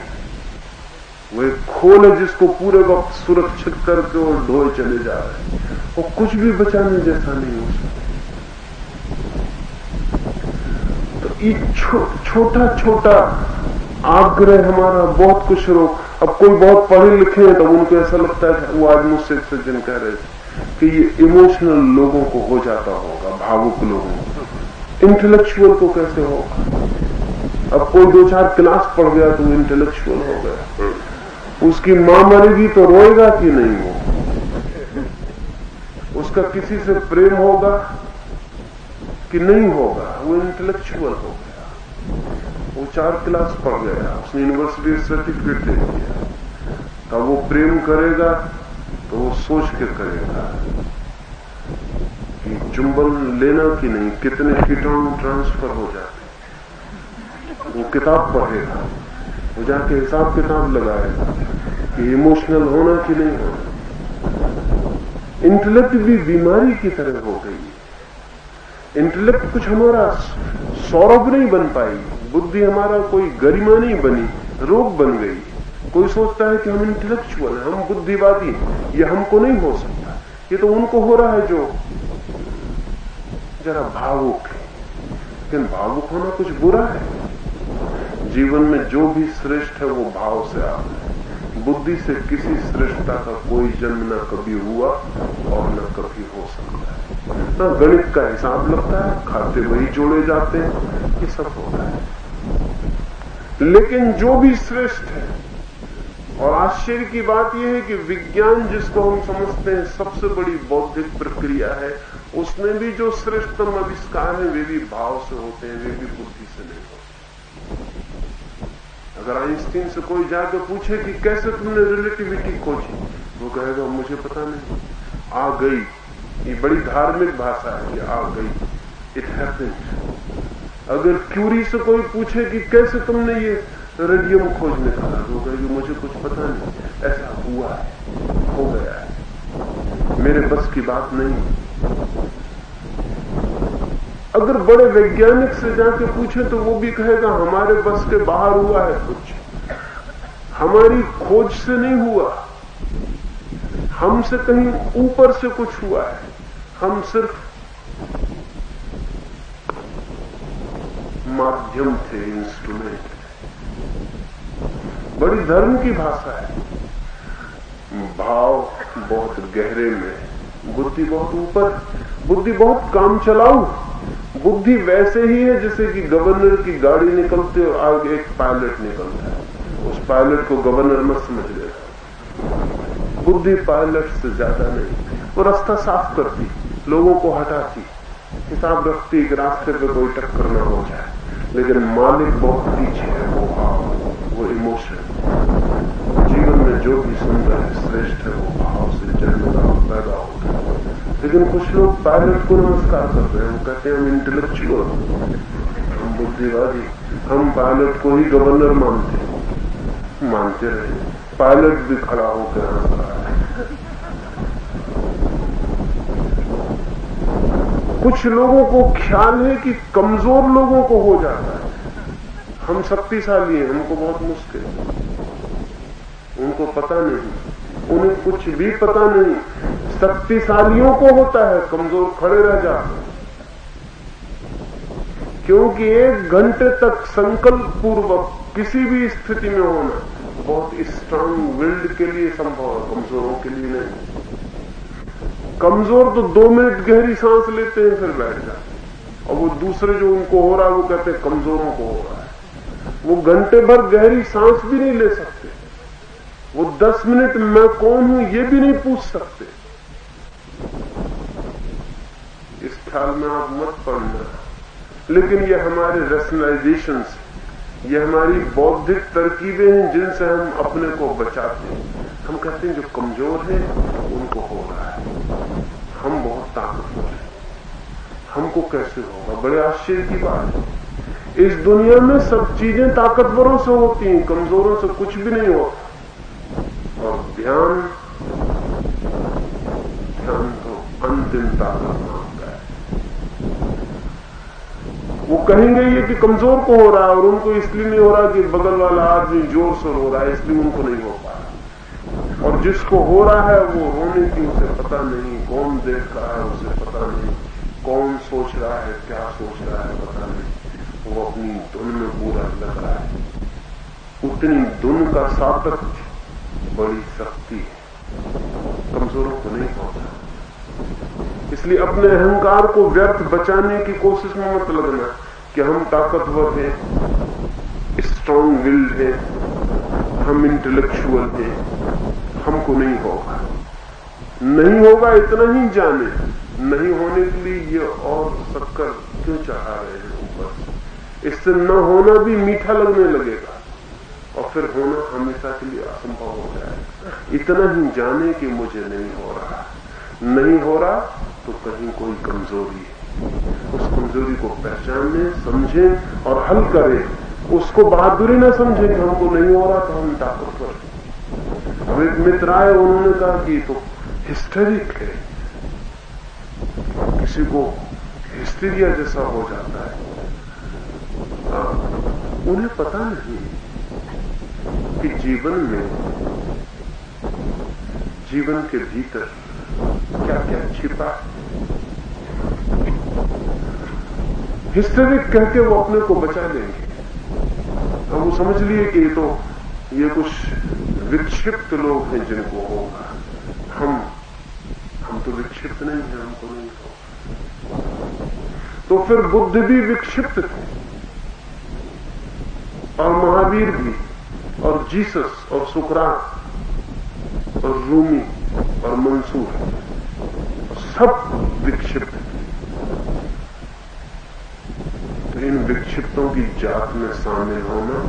वो एक खोल है जिसको पूरे वक्त सुरक्षित करके और ढोए चले जा रहे हैं, वो कुछ भी बचाने जैसा नहीं हो सकता। तो ये छोटा छोटा आग्रह हमारा बहुत कुछ रोक। अब कोई बहुत पढ़े लिखे हैं तो उनको ऐसा लगता है कि वो आज मुझसे एक सज्जन कह रहे थे कि ये इमोशनल लोगों को हो जाता होगा, भावुक लोगों को, इंटेलेक्चुअल को कैसे होगा। अब कोई 2-4 क्लास पढ़ गया तो वो इंटेलेक्चुअल हो गया, उसकी मां मरेगी तो रोएगा कि नहीं वो, उसका किसी से प्रेम होगा कि नहीं होगा, वो इंटेलेक्चुअल हो गया। वो 4 क्लास पढ़ गया, उसने यूनिवर्सिटी सर्टिफिकेट दे दिया, तब वो प्रेम करेगा तो वो सोच के करेगा कि चुंबन लेना कि नहीं, कितने कीटाणु ट्रांसफर हो जाते। वो किताब पढ़ेगा, वो जाके हिसाब किताब लगाएगा कि इमोशनल होना कि नहीं होना। इंटेलेक्ट भी बीमारी की तरह हो गई। इंटेलेक्ट कुछ हमारा सौरभ नहीं बन पाई, बुद्धि हमारा कोई गरिमा नहीं बनी, रोग बन गई। कोई सोचता है कि हम इंटेलेक्चुअल हैं, हम बुद्धिवादी, ये हमको नहीं हो सकता। ये तो उनको हो रहा है जो जरा भावुक है। लेकिन भावुक होना कुछ बुरा है। जीवन में जो भी श्रेष्ठ है वो भाव से आता है। बुद्धि से किसी श्रेष्ठता का कोई जन्म न कभी हुआ और न कभी हो सकता है। न गणित का हिसाब लगता है, खाते वही जोड़े जाते हैं, ये सब होता है। लेकिन जो भी श्रेष्ठ है, और आश्चर्य की बात यह है कि विज्ञान जिसको हम समझते हैं सबसे बड़ी बौद्धिक प्रक्रिया है, उसमें भी जो श्रेष्ठतम आविष्कार है वे भी भाव से होते हैं, वे भी बुद्धि से नहीं होते। अगर आइंस्टीन से कोई जाकर पूछे कि कैसे तुमने रिलेटिविटी खोजी, वो कहेगा मुझे पता नहीं, आ गई। ये बड़ी धार्मिक भाषा है कि आ गई, इट हैपेंड। अगर क्यूरी से कोई पूछे कि कैसे तुमने ये रेडियम खोज निकाला, तो कहेगी मुझे कुछ पता नहीं, ऐसा हुआ है, हो गया है, मेरे बस की बात नहीं। अगर बड़े वैज्ञानिक से जाके पूछे तो वो भी कहेगा हमारे बस के बाहर हुआ है, कुछ हमारी खोज से नहीं हुआ, हमसे कहीं ऊपर से कुछ हुआ है, हम सिर्फ माध्यम थे, इंस्ट्रूमेंट। बड़ी धर्म की भाषा है। भाव बहुत गहरे में, बुद्धि बहुत ऊपर, बुद्धि बहुत काम चलाऊ। बुद्धि वैसे ही है जैसे कि गवर्नर की गाड़ी निकलती है और आगे एक पायलट निकलता है, उस पायलट को गवर्नर मत समझ लेता। बुद्धि पायलट से ज्यादा नहीं, वो रास्ता साफ करती, लोगों को हटाती, हिसाब रखती कि रास्ते पे कोई टक्कर न हो जाए, लेकिन मालिक बहुत पीछे है। वो भाव, वो इमोशन, जीवन में जो भी सुंदर है, श्रेष्ठ है, वो भाव से जन्मता पैदा होता है। लेकिन कुछ लोग पायलट को नमस्कार कर रहे हैं, वो कहते हैं हम इंटेलेक्चुअल, हम बुद्धिवादी, हम पायलट को ही गवर्नर मानते रहे। पायलट भी खड़ा होकर हंस रहा है। कुछ लोगों को ख्याल है कि कमजोर लोगों को हो जाता है, हम शक्तिशाली हैं, हमको बहुत मुश्किल है। उनको पता नहीं, उन्हें कुछ भी पता नहीं। शक्तिशालियों को होता है, कमजोर खड़े रह जाते हैं, क्योंकि 1 घंटे तक संकल्प पूर्वक किसी भी स्थिति में होना बहुत स्ट्रांग विल्ड के लिए संभव है, कमजोरों के लिए नहीं। कमजोर तो 2 मिनट गहरी सांस लेते हैं, फिर बैठ जाते हैं, और वो दूसरे जो उनको हो रहा है वो कहते हैं कमजोरों को हो रहा है। वो घंटे भर गहरी सांस भी नहीं ले सकते, वो 10 मिनट मैं कौन हूं ये भी नहीं पूछ सकते। इस ख्याल में आप मत पड़ना, लेकिन ये हमारे रैशनलाइजेशन, ये हमारी बौद्धिक तरकीबें हैं जिनसे हम अपने को बचाते हैं। हम कहते हैं जो कमजोर है उनको हो रहा है, हम बहुत ताकतवर हैं, हमको कैसे होगा। बड़े आश्चर्य की बात है, इस दुनिया में सब चीजें ताकतवरों से होती हैं, कमजोरों से कुछ भी नहीं होता। और ध्यान तो अंतिम ताकत मांगता है। वो कहेंगे ये कि कमजोर को हो रहा है, और उनको इसलिए नहीं हो रहा कि बगल वाला आदमी जोर से रो रहा है, इसलिए उनको नहीं हो पा रहा। और जिसको हो रहा है वो रोने की उसे पता नहीं, कौन देख रहा है उसे पता नहीं, कौन सोच रहा है, क्या सोच रहा है पता नहीं, वो अपनी धुन में पूरा लग रहा है। उतनी धुन का सातत्य बड़ी शक्ति है, कमजोरों को नहीं होता। इसलिए अपने अहंकार को व्यर्थ बचाने की कोशिश में मत लगना कि हम ताकतवर हैं, स्ट्रांग विल्ड हैं, हम इंटेलेक्चुअल हैं, हमको नहीं होगा। नहीं होगा इतना ही जाने, नहीं होने के लिए ये और शक्कर क्यों चढ़ा रहे हैं ऊपर। इससे न होना भी मीठा लगने लगेगा, और फिर होना हमेशा के लिए असंभव हो जाएगा। इतना ही जाने कि मुझे नहीं हो रहा, नहीं हो रहा तो कहीं कोई कमजोरी है, उस कमजोरी को पहचाने, समझें और हल करें। उसको बहादुरी ना समझें कि हमको नहीं हो रहा तो हम ताकतवर। अब एक मित्र आए, उन्होंने कहा कि तो हिस्टेरिक है, किसी को हिस्टीरिया जैसा हो जाता है। उन्हें पता नहीं कि जीवन में, जीवन के भीतर क्या क्या छिपा। हिस्टेरिक कह के वो अपने को बचा लेंगे। अब वो समझ लिए कि ये कुछ विक्षिप्त लोग हैं जिनको होगा, हम तो विक्षिप्त नहीं हैं, हमको नहीं होगा। तो फिर बुद्ध भी विक्षिप्त थे, और महावीर भी, और जीसस और सुकरात और रूमी और मंसूर, सब विक्षिप्त। तो इन विक्षिप्तों की जात में शामिल होना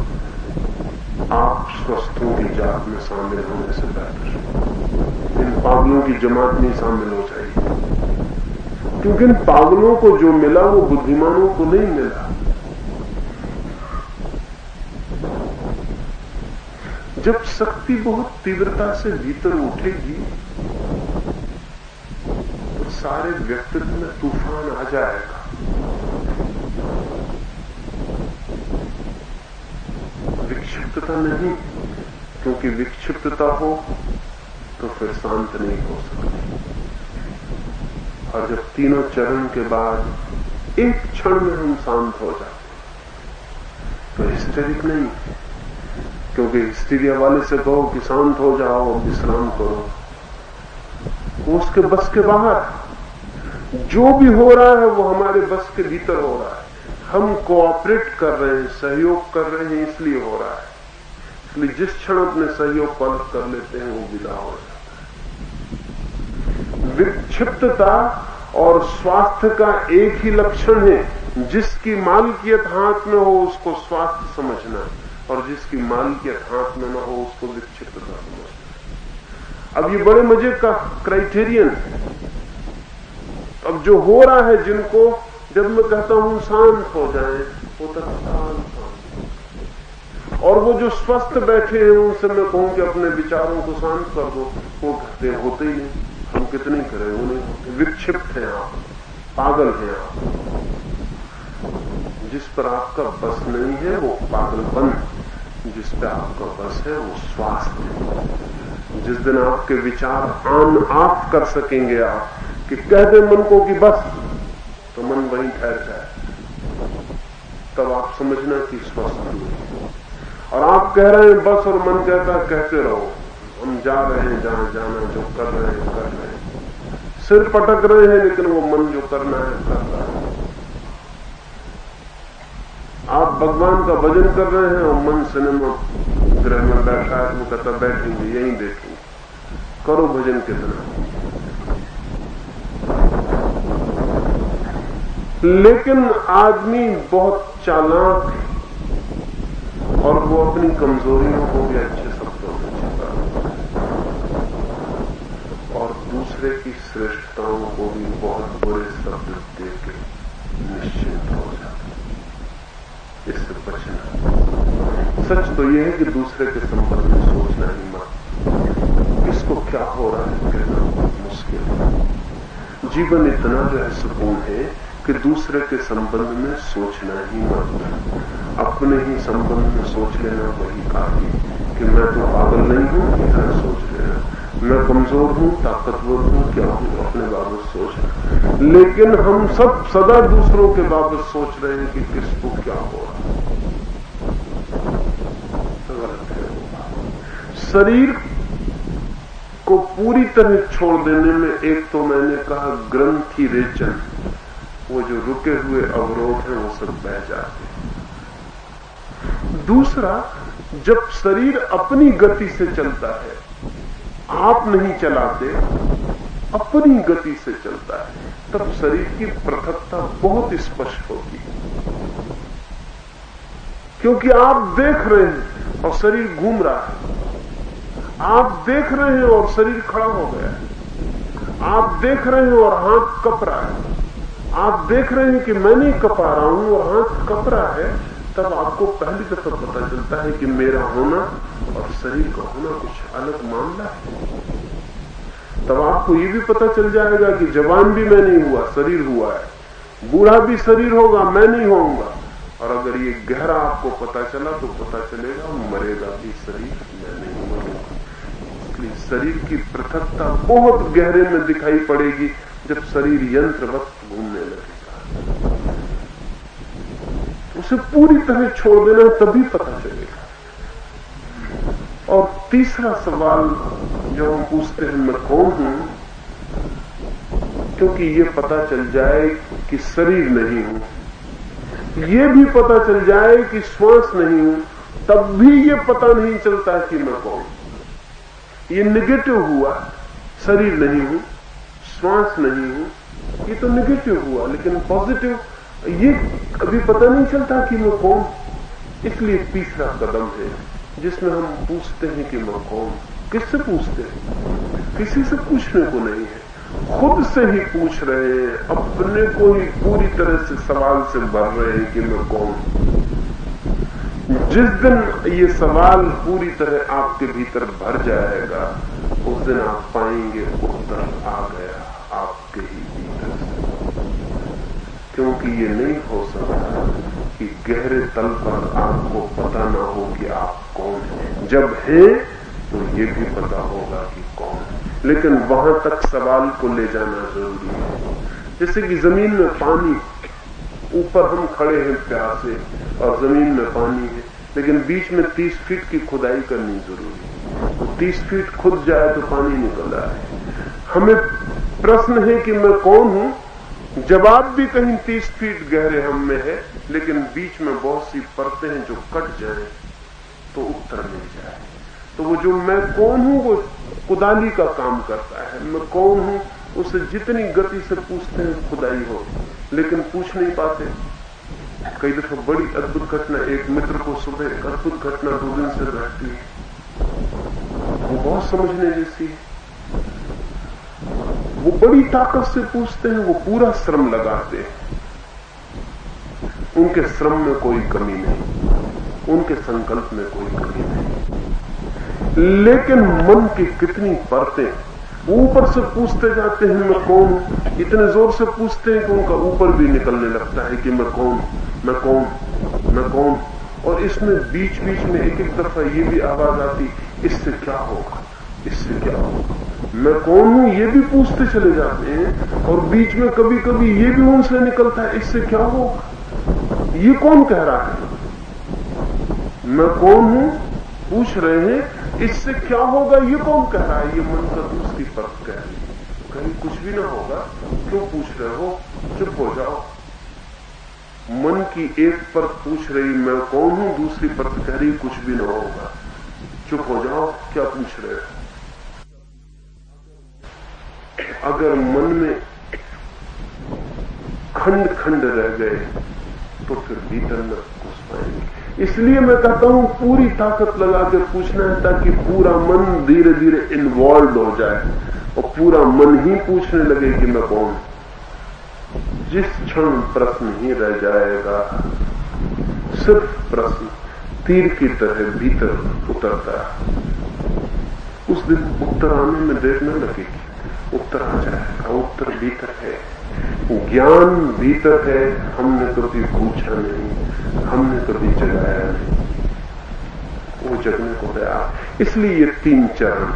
आप स्वस्थों की जात में शामिल होने से बेहतर। इन पागलों की जमात में शामिल हो जाइए, क्योंकि इन पागलों को जो मिला वो बुद्धिमानों को नहीं मिला। जब शक्ति बहुत तीव्रता से भीतर उठेगी तो सारे व्यक्तित्व में तूफान आ जाएगा। विक्षिप्तता नहीं, क्योंकि विक्षिप्तता हो तो फिर शांत नहीं हो सकती। और जब तीनों चरण के बाद एक क्षण में हम शांत हो जाते तो हिस्टेरिक नहीं, क्योंकि हिस्टीरिया वाले से कहो कि शांत हो जाओ, विश्राम करो, वो उसके बस के बाहर। जो भी हो रहा है वो हमारे बस के भीतर हो रहा है। हम कोऑपरेट कर रहे हैं, सहयोग कर रहे हैं, इसलिए हो रहा है। इसलिए जिस क्षण अपने सहयोग को कर लेते हैं वो विदा हो जाता है। विक्षिप्तता और स्वास्थ्य का एक ही लक्षण है, जिसकी मालकियत हाथ में हो उसको स्वास्थ्य समझना, और जिसकी मालकियत हाथ में न हो उसको विक्षिप्तता समझना। अब ये बड़े मजे का क्राइटेरियन है। अब जो हो रहा है, जिनको जब मैं कहता हूं शांत हो जाए, वो तत्काल शांत, और वो जो स्वस्थ बैठे हैं उनसे मैं कहूं कि अपने विचारों को शांत कर दो, वो कहते होते ही नहीं। हम कितने करें, वो नहीं होते। विक्षिप्त हैं आप, पागल हैं आप। जिस पर आपका बस नहीं है वो पागलपन, जिस पे आपका बस है वो स्वास्थ्य। जिस दिन आपके विचार ऑन ऑफ कर सकेंगे आप, कि कह दे मन को कि बस, तो मन वहीं ठहर जाए, तब आप समझना कि स्वस्थ हुए। और आप कह रहे हैं बस, और मन कहता है कहते रहो, हम जा रहे हैं जहां जाना, जो कर रहे हैं कर रहे हैं, सिर पटक रहे हैं, लेकिन वो मन जो करना है कर रहा है। आप भगवान का भजन कर रहे हैं और मन सिनेमा गृह में बैठा है, वो कहता बैठेंगे यहीं देखेंगे, करो भजन कितना। लेकिन आदमी बहुत चालाक है, और वो अपनी कमजोरियों को भी अच्छे शब्दों में छिपाता है, और दूसरे की श्रेष्ठताओं को भी बहुत बुरे शब्द देकर निश्चिंत हो जाता है। इससे बचना। सच तो यह है कि दूसरे के संबंध में सोचना ही मत। किसको क्या हो रहा है कहना बहुत मुश्किल है। जीवन इतना रहस्यपूर्ण है कि दूसरे के संबंध में सोचना ही मत। अपने ही संबंध में सोच लेना वही काफी, कि मैं तो पागल नहीं हूं, इतना सोच लेना। मैं कमजोर हूं, ताकतवर हूं, क्या हूं, अपने बाबत सोचना। लेकिन हम सब सदा दूसरों के बाबत सोच रहे हैं कि किसको क्या हो रहा है। गलत है। शरीर को पूरी तरह छोड़ देने में, एक तो मैंने कहा ग्रंथि रेचन, वो जो रुके हुए अवरोध हैं वो सब बह जाते हैं। दूसरा, जब शरीर अपनी गति से चलता है, आप नहीं चलाते, अपनी गति से चलता है, तब शरीर की पृथकता बहुत स्पष्ट होती है। क्योंकि आप देख रहे हैं और शरीर घूम रहा है, आप देख रहे हैं और शरीर खड़ा हो गया है, आप देख रहे हैं और हाथ कप रहा है, आप देख रहे हैं कि मैं नहीं कपा रहा हूं और हाथ कप रहा है, तब आपको पहली दफा पता चलता है कि मेरा होना और शरीर का होना कुछ अलग मामला है। तब आपको ये भी पता चल जाएगा कि जवान भी मैं नहीं हुआ, शरीर हुआ है, बूढ़ा भी शरीर होगा, मैं नहीं होऊंगा। और अगर ये गहरा आपको पता चला तो पता चलेगा मरेगा भी शरीर, मैं नहीं मरूंगा। इसलिए शरीर की पृथकता बहुत गहरे में दिखाई पड़ेगी जब शरीर यंत्रवत घूमने लगेगा। उसे पूरी तरह छोड़ देना, तभी पता चलेगा। और तीसरा सवाल जो हम पूछते हैं, मैं कौन हूं, क्योंकि ये पता चल जाए कि शरीर नहीं हूं, ये भी पता चल जाए कि श्वास नहीं हूं, तब भी ये पता नहीं चलता कि मैं कौन। ये नेगेटिव हुआ, शरीर नहीं हूं, श्वास नहीं हूं, ये तो नेगेटिव हुआ। लेकिन पॉजिटिव, ये अभी पता नहीं चलता कि मैं कौन। इसलिए तीसरा कदम है जिसमें हम पूछते हैं कि मैं कौन। किससे पूछते हैं? किसी से पूछने को नहीं है, खुद से ही पूछ रहे हैं, अपने को ही पूरी तरह से सवाल से भर रहे हैं कि मैं कौन। जिस दिन ये सवाल पूरी तरह आपके भीतर भर जाएगा, उस दिन आप पाएंगे उत्तर आ गया आपके ही भीतर से। क्योंकि ये नहीं हो सकता कि गहरे तल पर आपको पता ना हो कि आप कौन हैं। जब है तो ये भी पता होगा कि कौन है, लेकिन वहां तक सवाल को ले जाना जरूरी है। जैसे कि जमीन में पानी, ऊपर हम खड़े हैं प्यासे और जमीन में पानी है, लेकिन बीच में 30 फीट की खुदाई करनी जरूरी है। तो 30 फीट खुद जाए तो पानी निकल रहा है। हमें प्रश्न है कि मैं कौन हूं, जवाब भी कहीं 30 फीट गहरे हम में है, लेकिन बीच में बहुत सी परतें हैं जो कट जाए तो उत्तर मिल जाए। तो वो जो मैं कौन हूं वो कुदाली का काम करता है। मैं कौन हूं उसे जितनी गति से पूछते हैं खुदाई हो, लेकिन पूछ नहीं पाते। कई दफा बड़ी अद्भुत घटना, एक मित्र को सुबह एक अद्भुत घटना 2 दिन से रहती है, वो बहुत समझने जैसी है। वो बड़ी ताकत से पूछते हैं, वो पूरा श्रम लगाते हैं, उनके श्रम में कोई कमी नहीं, उनके संकल्प में कोई कमी नहीं, लेकिन मन की कितनी परतें, वो ऊपर से पूछते जाते हैं मैं कौन हूं, इतने जोर से पूछते हैं कि उनका ऊपर भी निकलने लगता है कि मैं कौन, मैं कौन, मैं कौन। और इसमें बीच बीच में एक एक दफा ये भी आवाज आती, इससे क्या होगा, इससे क्या होगा, मैं कौन हूं, ये भी पूछते चले जाते हैं। और बीच में कभी कभी ये भी उनसे निकलता है, इससे क्या होगा, ये कौन कह रहा है, मैं कौन हूं पूछ रहे हैं, इससे क्या होगा ये कौन कह रहा है। ये मन का दूसरी परत कह रही है, कहीं कुछ भी ना होगा, क्यों पूछ रहे हो, चुप हो जाओ। मन की एक परत पूछ रही मैं कौन हूं, दूसरी परत कह रही कुछ भी ना होगा, चुप हो जाओ, क्या पूछ रहे हो। अगर मन में खंड खंड रह गए तो फिर भीतर न घुस पाएंगे। इसलिए मैं कहता हूं पूरी ताकत लगा के पूछना है, ताकि पूरा मन धीरे धीरे इन्वॉल्व हो जाए और पूरा मन ही पूछने लगे कि मैं कौन। जिस क्षण प्रश्न ही रह जाएगा, सिर्फ प्रश्न तीर की तरह भीतर उतरता है, उस दिन उत्तर आने में देर न लगेगी, उत्तर आ जाएगा। उत्तर भीतर है, ज्ञान भीतर है, हमने कभी पूछा नहीं, हमने कभी जगाया नहीं, वो जगने को तैयार। इसलिए ये 3 चरण,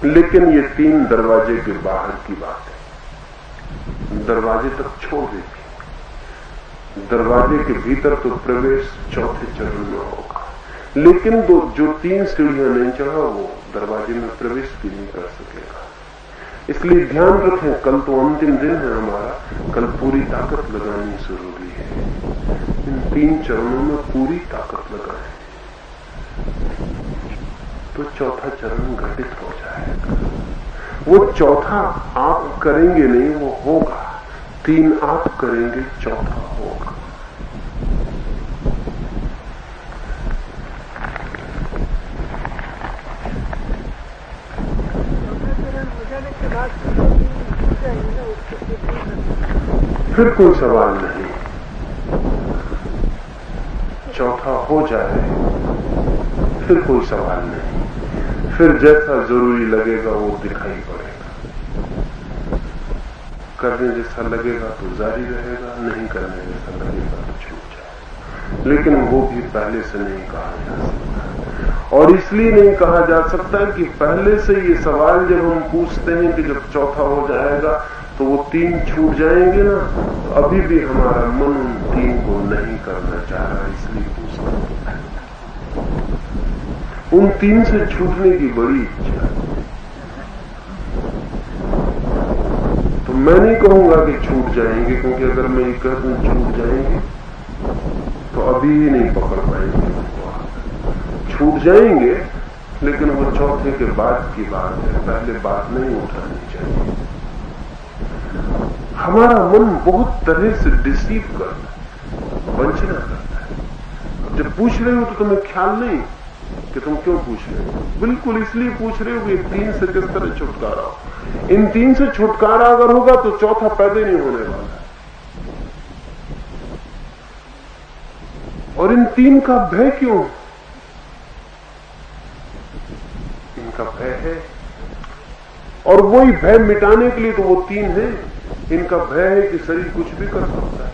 लेकिन ये 3 दरवाजे के बाहर की बात है, दरवाजे तक छोड़ देती, दरवाजे के भीतर तो प्रवेश 4थे चरण में होगा। लेकिन जो 3 सीढ़ियां नहीं चढ़ा वो दरवाजे में प्रवेश भी नहीं कर सकेगा। इसलिए ध्यान रखें, कल तो अंतिम दिन है हमारा, कल पूरी ताकत लगानी जरूरी है। इन 3 चरणों में पूरी ताकत लगाएं तो 4था चरण घटित हो जाएगा। वो 4था आप करेंगे नहीं, वो होगा। 3 आप करेंगे, 4था होगा। फिर कोई सवाल नहीं, 4था हो जाए फिर कोई सवाल नहीं, फिर जैसा जरूरी लगेगा वो दिखाई पड़ेगा। करने जैसा लगेगा तो जारी रहेगा, नहीं करने जैसा लगेगा तो छूट जाए। लेकिन वो भी पहले से नहीं कहा जा सकता, और इसलिए नहीं कहा जा सकता कि पहले से ये सवाल जब हम पूछते हैं कि जब 4था हो जाएगा तो वो 3 छूट जाएंगे ना, तो अभी भी हमारा मन उन 3 को नहीं करना चाह रहा, इसलिए पूछता है। उन 3 से छूटने की बड़ी इच्छा है। तो मैं नहीं कहूंगा कि छूट जाएंगे, क्योंकि अगर मैं ये कह दूं छूट जाएंगे तो अभी ही नहीं पकड़ पाएंगे उनको। छूट जाएंगे, लेकिन वो 4थे के बाद की बात है, पहले बात नहीं उठानी चाहिए। हमारा मन बहुत तरह से डिसीव करता है, वंचना करता है। जब पूछ रहे हो तो तुम्हें ख्याल नहीं कि तुम क्यों पूछ रहे हो, बिल्कुल इसलिए पूछ रहे हो कि 3 से किस तरह छुटकारा हो। इन 3 से छुटकारा अगर होगा तो 4था पैदा नहीं होने वाला। और इन 3 का भय क्यों? इनका भय है, और वही भय मिटाने के लिए तो वो 3 है। इनका भय है कि शरीर कुछ भी कर सकता है,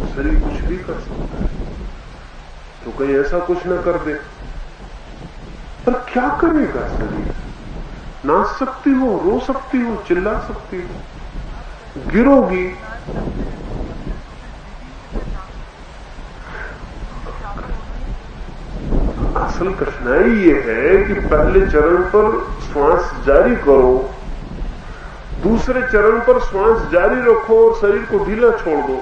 शरीर कुछ भी कर सकता है, तो कहीं ऐसा कुछ ना कर दे। पर क्या करेगा शरीर? नाच सकती हो, रो सकती हो, चिल्ला सकती हो, गिरोगी। असल कठिनाई ये है कि पहले चरण पर श्वास जारी करो, दूसरे चरण पर श्वास जारी रखो और शरीर को ढीला छोड़ दो।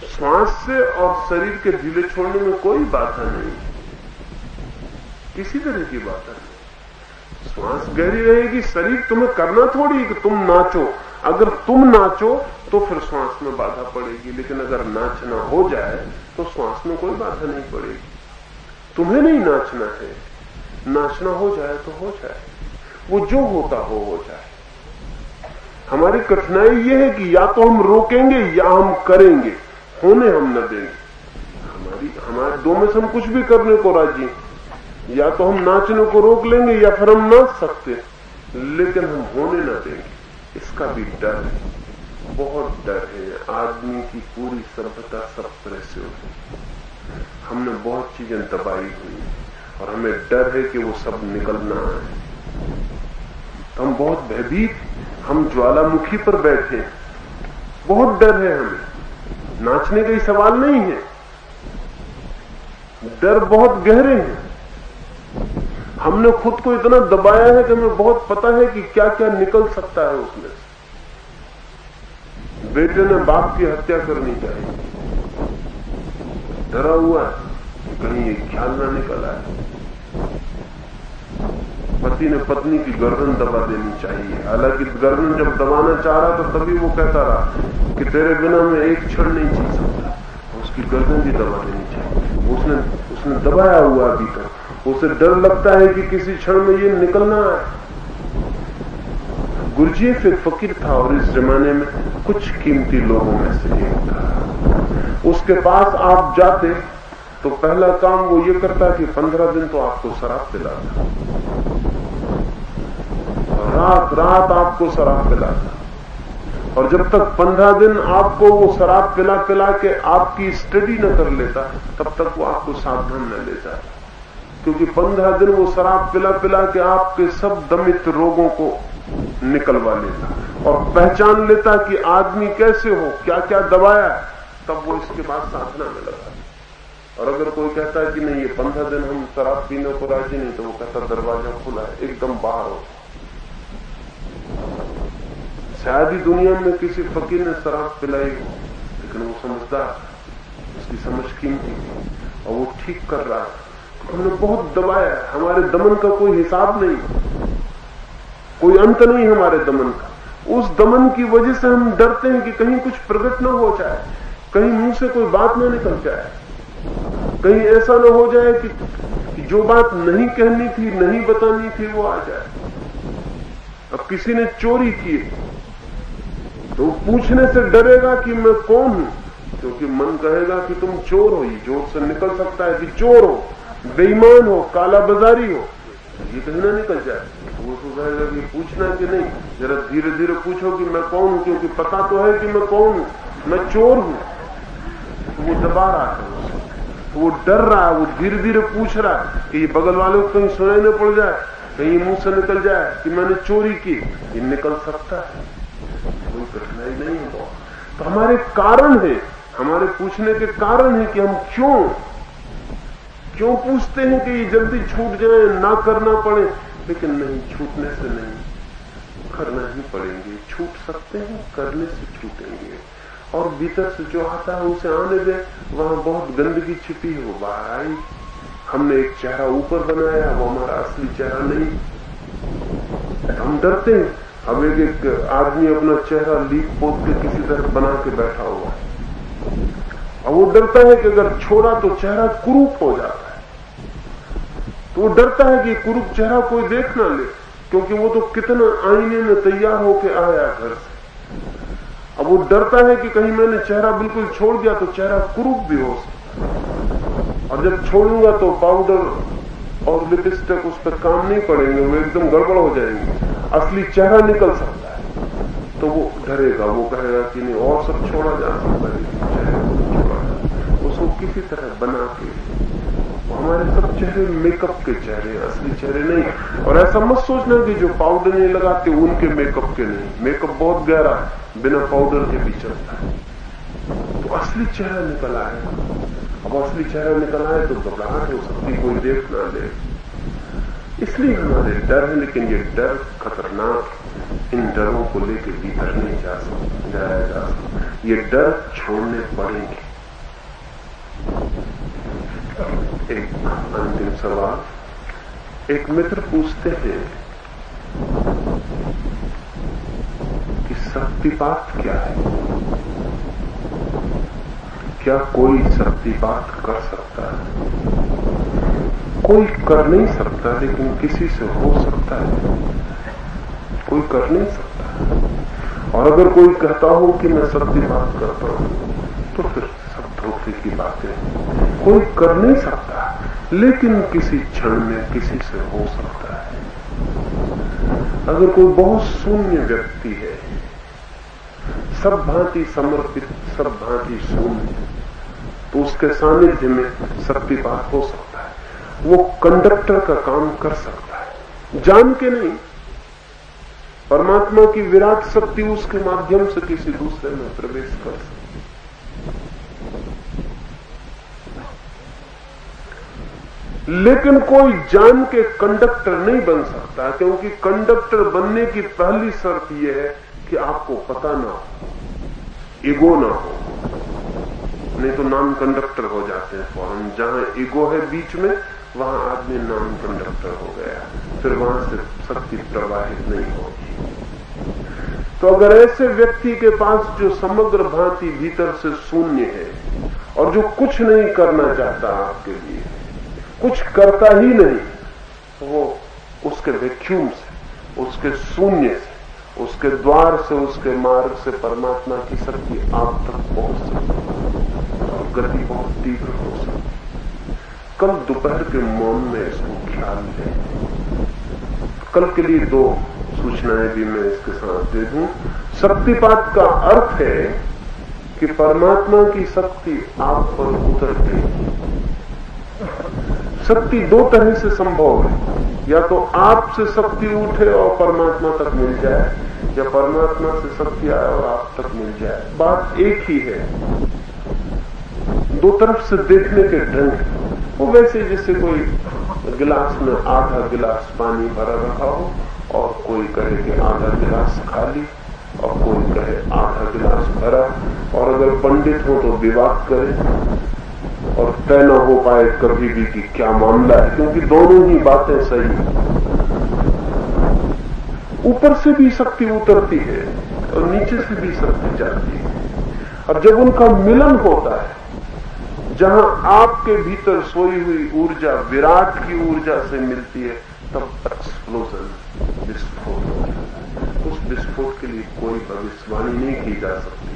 श्वास से और शरीर के ढीले छोड़ने में कोई बाधा नहीं, किसी तरह की बाधा नहीं। श्वास गहरी रहेगी, शरीर तुम्हें करना थोड़ी कि तुम नाचो। अगर तुम नाचो तो फिर श्वास में बाधा पड़ेगी, लेकिन अगर नाचना हो जाए तो श्वास में कोई बाधा नहीं पड़ेगी। तुम्हें नहीं नाचना है, नाचना हो जाए तो हो जाए, वो जो होता हो जाए। हमारी कठिनाई ये है कि या तो हम रोकेंगे या हम करेंगे, होने हम न देंगे। हमारे दो में से हम कुछ भी करने को राजी, या तो हम नाचने को रोक लेंगे या फिर हम नाच सकते, लेकिन हम होने ना देंगे। इसका भी डर है, बहुत डर है। आदमी की पूरी सभ्यता सब प्रेसिव है, हमने बहुत चीजें दबाई हुई और हमें डर है कि वो सब निकलना है। तो हम बहुत भयभीत, हम ज्वालामुखी पर बैठे, बहुत डर है हमें। नाचने का ही सवाल नहीं है, डर बहुत गहरे हैं। हमने खुद को इतना दबाया है कि हमें बहुत पता है कि क्या क्या निकल सकता है उसमें से। बेटे ने बाप की हत्या करनी चाहिए, डरा हुआ है कहीं ये ख्याल ना निकल आए। पति ने पत्नी की गर्दन दबा देनी चाहिए, हालांकि गर्दन जब दबाना चाह रहा तो तभी वो कहता रहा कि तेरे बिना मैं एक क्षण नहीं जी सकता। उसकी गर्दन भी दबा देनी चाहिए। उसने दबाया हुआ अभी तक, उसे डर लगता है कि किसी क्षण में ये निकलना है। गुरजीएफ एक फकीर था और इस जमाने में कुछ कीमती लोगों में से एक था। उसके पास आप जाते तो पहला काम वो ये करता कि 15 दिन तो आपको शराब पिलाता, रात रात आपको शराब पिलाता, और जब तक 15 दिन आपको वो शराब पिला पिला के आपकी स्टडी न कर लेता तब तक वो आपको सावधान न ले जाता, क्योंकि 15 दिन वो शराब पिला पिला के आपके सब दमित रोगों को निकलवा लेता और पहचान लेता कि आदमी कैसे हो, क्या क्या दबाया, तब वो इसके बाद साधना में लगा। और अगर कोई कहता है कि नहीं ये 15 दिन हम शराब पीने को राजी नहीं, तो वो कहता दरवाजा खुला है, एकदम बाहर हो। शायद ही दुनिया में किसी फकीर ने शराब पिलाई हो, लेकिन वो समझदार, उसकी समझ कीमती और वो ठीक कर रहा है। हमने बहुत दबाया है, हमारे दमन का कोई हिसाब नहीं, कोई अंत नहीं हमारे दमन का। उस दमन की वजह से हम डरते हैं कि कहीं कुछ प्रकट न हो जाए, कहीं मुंह से कोई बात न निकल जाए, कहीं ऐसा न हो जाए कि जो बात नहीं कहनी थी, नहीं बतानी थी, वो आ जाए। अब किसी ने चोरी की तो पूछने से डरेगा कि मैं कौन हूं, क्योंकि मन कहेगा कि तुम चोर हो। ये जोर से निकल सकता है कि चोर हो, बेईमान हो, काला बाजारी हो, ये कहीं ना निकल जाए। वो तो कहेगा कि पूछना कि नहीं, जरा धीरे धीरे पूछो कि मैं कौन हूं, क्योंकि पता तो है कि मैं कौन हूं, मैं चोर हूं। तो वो दबा रहा है, तो वो डर रहा है, वो धीरे धीरे पूछ रहा है कि ये बगल वाले को कहीं सुनाई न पड़ जाए, कहीं मुंह से निकल जाए कि मैंने चोरी की। ये निकल सकता है, कोई कठिनाई नहीं है। तो हमारे कारण है, हमारे पूछने के कारण है कि हम क्यों पूछते हैं कि ये जल्दी छूट जाए, ना करना पड़े। लेकिन नहीं, छूटने से नहीं, करना ही पड़ेंगे। छूट सकते हैं, करने से छूटेंगे। और भीतर से जो आता है उसे आने दे, वहां बहुत गंदगी छिपी है, वो बाहर आई। हमने एक चेहरा ऊपर बनाया, वो हमारा असली चेहरा नहीं। हम डरते हैं। अब एक आदमी अपना चेहरा लीप पोत के किसी तरह बना के बैठा हुआ है, और वो डरता है कि अगर छोड़ा तो चेहरा कुरूप हो जाता है। तो वो डरता है कि कुरूप चेहरा कोई देख ना ले, क्योंकि वो तो कितना आईने में तैयार होके आया घर से। अब वो डरता है कि कहीं मैंने चेहरा बिल्कुल छोड़ दिया तो चेहरा कुरूप भी हो सकता है, और जब छोड़ूंगा तो पाउडर और लिपस्टिक उस पर काम नहीं पड़ेंगे, वो एकदम गड़बड़ हो जाएंगे, असली चेहरा निकल सकता है। तो वो डरेगा, वो कहेगा कि नहीं, और सब छोड़ा जा सकता है, चेहरे को छोड़ा जा, उसको किसी तरह बना के। हमारे सब चेहरे मेकअप के चेहरे, असली चेहरे नहीं। और ऐसा मत सोचना कि जो पाउडर नहीं लगाते उनके मेकअप के नहीं, मेकअप बहुत गहरा है, बिना पाउडर के भी चलता है। तो असली चेहरा निकल आए। अब असली चेहरा निकल आए तो घबराहट हो सकती, कोई देख ना ले, इसलिए हमारे डर है। लेकिन ये डर खतरनाक, इन डरों को लेकर भीतर नहीं जाया जा सकता। ये डर छोड़ने पड़ेंगे। एक अंतिम सवाल। एक मित्र पूछते हैं कि शक्तिपात क्या है। क्या कोई शक्तिपात कर सकता है? कोई कर नहीं सकता, लेकिन किसी से हो सकता है। कोई कर नहीं सकता। और अगर कोई कहता हो कि मैं शक्तिपात करता हूं, तो फिर सब धोखे की बातें। कोई कर नहीं सकता, लेकिन किसी क्षण में किसी से हो सकता है। अगर कोई बहुत शून्य व्यक्ति है, सब भांति समर्पित, सब भांति शून्य, तो उसके सानिध्य में शक्तिपात हो सकता है। वो कंडक्टर का काम कर सकता है, जान के नहीं। परमात्मा की विराट शक्ति उसके माध्यम से किसी दूसरे में प्रवेश कर सकती। लेकिन कोई जान के कंडक्टर नहीं बन सकता, क्योंकि कंडक्टर बनने की पहली शर्त यह है कि आपको पता ना हो, ईगो ना हो। नहीं तो नाम कंडक्टर हो जाते हैं फौरन। जहां ईगो है बीच में, वहां आदमी नाम कंडक्टर हो गया, फिर वहां से शक्ति प्रवाहित नहीं होगी। तो अगर ऐसे व्यक्ति के पास जो समग्र भांति भीतर से शून्य है और जो कुछ नहीं करना चाहता आपके लिए, कुछ करता ही नहीं, वो उसके वैक्यूम से, उसके शून्य से, उसके द्वार से, उसके मार्ग से परमात्मा की शक्ति आप तक पहुंच सकती और गति बहुत तीव्र हो सकती। कल दोपहर के मौन में इसको ख्याल लें। कल के लिए 2 सूचनाएं भी मैं इसके साथ दे दूं। शक्तिपात का अर्थ है कि परमात्मा की शक्ति आप पर उतर गई। शक्ति 2 तरह से संभव है, या तो आपसे शक्ति उठे और परमात्मा तक मिल जाए, या परमात्मा से शक्ति आए और आप तक मिल जाए। बात एक ही है, 2 तरफ से देखने के ढंग। वो वैसे जैसे कोई गिलास में आधा गिलास पानी भरा रखा हो और कोई कहे कि आधा गिलास खाली और कोई कहे आधा गिलास भरा, और अगर पंडित हो तो विवाद करे और तय न हो पाए कभी भी कि क्या मामला है, क्योंकि दोनों ही बातें सही। ऊपर से भी शक्ति उतरती है और नीचे से भी शक्ति जाती है, और जब उनका मिलन होता है, जहां आपके भीतर सोई हुई ऊर्जा विराट की ऊर्जा से मिलती है, तब एक्सप्लोजन, विस्फोट होता है। उस विस्फोट के लिए कोई भविष्यवाणी नहीं की जा सकती।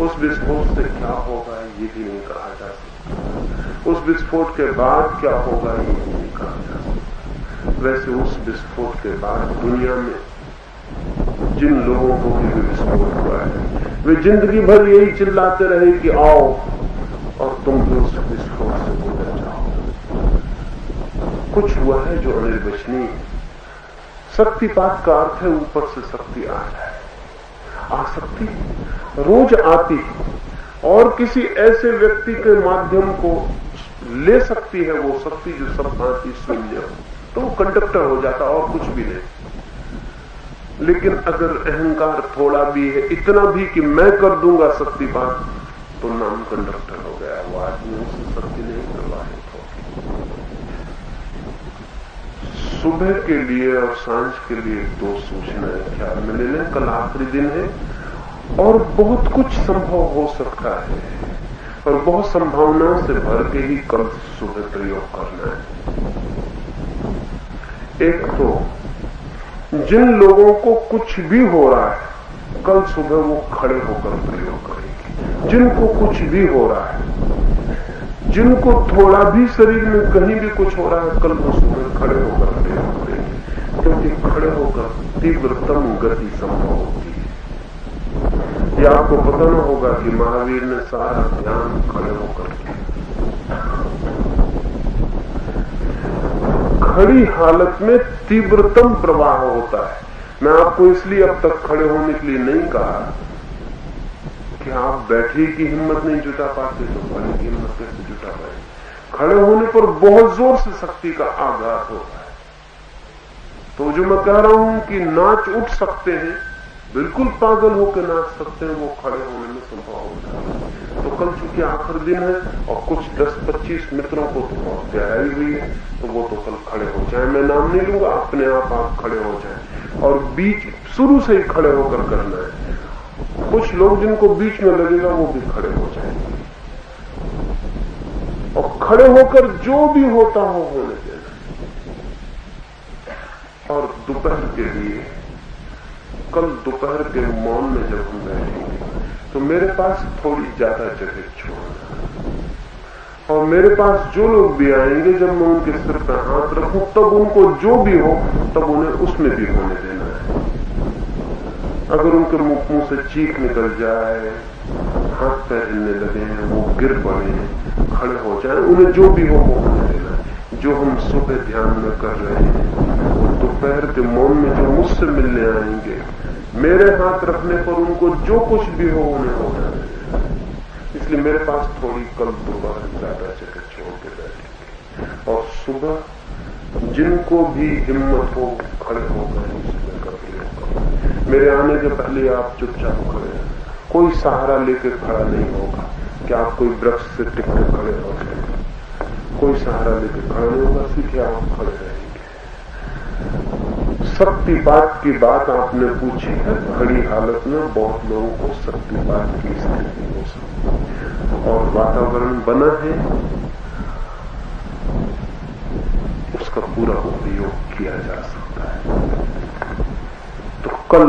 उस विस्फोट से क्या होगा ये भी नहीं कहा जा सकता। उस विस्फोट के बाद क्या होगा ये भी नहीं कहा जा सकता। वैसे उस विस्फोट के बाद दुनिया में जिन लोगों को भी विस्फोट हुआ है, वे जिंदगी भर यही चिल्लाते रहे कि आओ और तुम भी उस विस्फोट से गुजर जाओ। कुछ हुआ है जो अनिर्वचनीय है। शक्तिपात का अर्थ है ऊपर से शक्ति आ जाए। आसक्ति रोज आती और किसी ऐसे व्यक्ति के माध्यम को ले सकती है वो शक्ति जो सब भांति शून्य हो, तो वो कंडक्टर हो जाता और कुछ भी नहीं। लेकिन अगर अहंकार थोड़ा भी है, इतना भी कि मैं कर दूंगा शक्तिपात, तो नाम कंडक्टर हो गया, वो आदमी उससे शक्ति नहीं प्रवाहित होगी। सुबह के लिए और सांझ के लिए 2 सूचनाएं ख्याल में ले लें। कल आखिरी दिन है और बहुत कुछ संभव हो सकता है, और बहुत संभावनाओं से भर के ही कल सुबह प्रयोग करना है। एक तो जिन लोगों को कुछ भी हो रहा है, कल सुबह वो खड़े होकर प्रयोग करेंगे। जिनको कुछ भी हो रहा है, जिनको थोड़ा भी शरीर में कहीं भी कुछ हो रहा है, कल वो सुबह खड़े होकर प्रयोग करेंगे, क्योंकि खड़े होकर तीव्रतम गति संभव होती है। यह आपको पता न होगा कि महावीर ने सारा ध्यान खड़े होकर किया। खड़ी हालत में तीव्रतम प्रवाह होता है। मैं आपको इसलिए अब तक खड़े होने के लिए नहीं कहा कि आप बैठे की हिम्मत नहीं जुटा पाते, तो खड़े की हिम्मत कैसे जुटा पाए। खड़े होने पर बहुत जोर से शक्ति का आघात होता है। तो जो मैं कह रहा हूं कि नाच उठ सकते हैं, बिल्कुल पागल होकर नाच सकते हैं, वो खड़े होने में संभव होता है। तो कल चूंकि आखिर दिन है और कुछ 10-25 मित्रों को तो बहुत तैयारी हुई है, तो वो तो कल खड़े हो जाए। मैं नाम नहीं लूंगा, अपने आप खड़े हो जाए। और बीच शुरू से ही खड़े होकर करना है। कुछ लोग जिनको बीच में लगेगा वो भी खड़े हो जाएंगे और खड़े होकर जो भी होता हो होने देना। और दोपहर के लिए, कल दोपहर के मौन में जब हम बैठेंगे तो मेरे पास थोड़ी ज्यादा जगह छोड़ना, और मेरे पास जो लोग भी आएंगे जब मैं उनके सिर पर हाथ रखूं तब उनको जो भी हो तब उन्हें उसमें भी होने देना है। अगर उनके मुंह से चीख निकल जाए, हाथ पैर हिलने लगे हैं, वो गिर पड़े, खड़े हो जाए, उन्हें जो भी हो वो होने देना है। जो हम सुबह ध्यान में कर रहे हैं वो दोपहर के मौन में जो मुझसे मिलने आएंगे, मेरे हाथ रखने पर उनको जो कुछ भी हो उन्हें होना है। इसलिए मेरे पास थोड़ी कल दोपहर ज्यादा जगह छोड़ के बैठेंगे और सुबह जिनको भी हिम्मत हो खड़े होकर उसमें कर लेगा। मेरे आने के पहले आप चुपचाप खड़े हैं, कोई सहारा लेके खड़ा नहीं होगा कि आप कोई वृक्ष से टिक के खड़े हो जाएंगे, कोई सहारा लेके खड़ा नहीं होगा, सीधे आप खड़े रहेंगे। शक्तिपात की बात आपने पूछी है, खड़ी हालत में बहुत लोगों को शक्तिपात की स्थिति हो सकती है और वातावरण बना है, उसका पूरा उपयोग किया जा सकता है। तो कल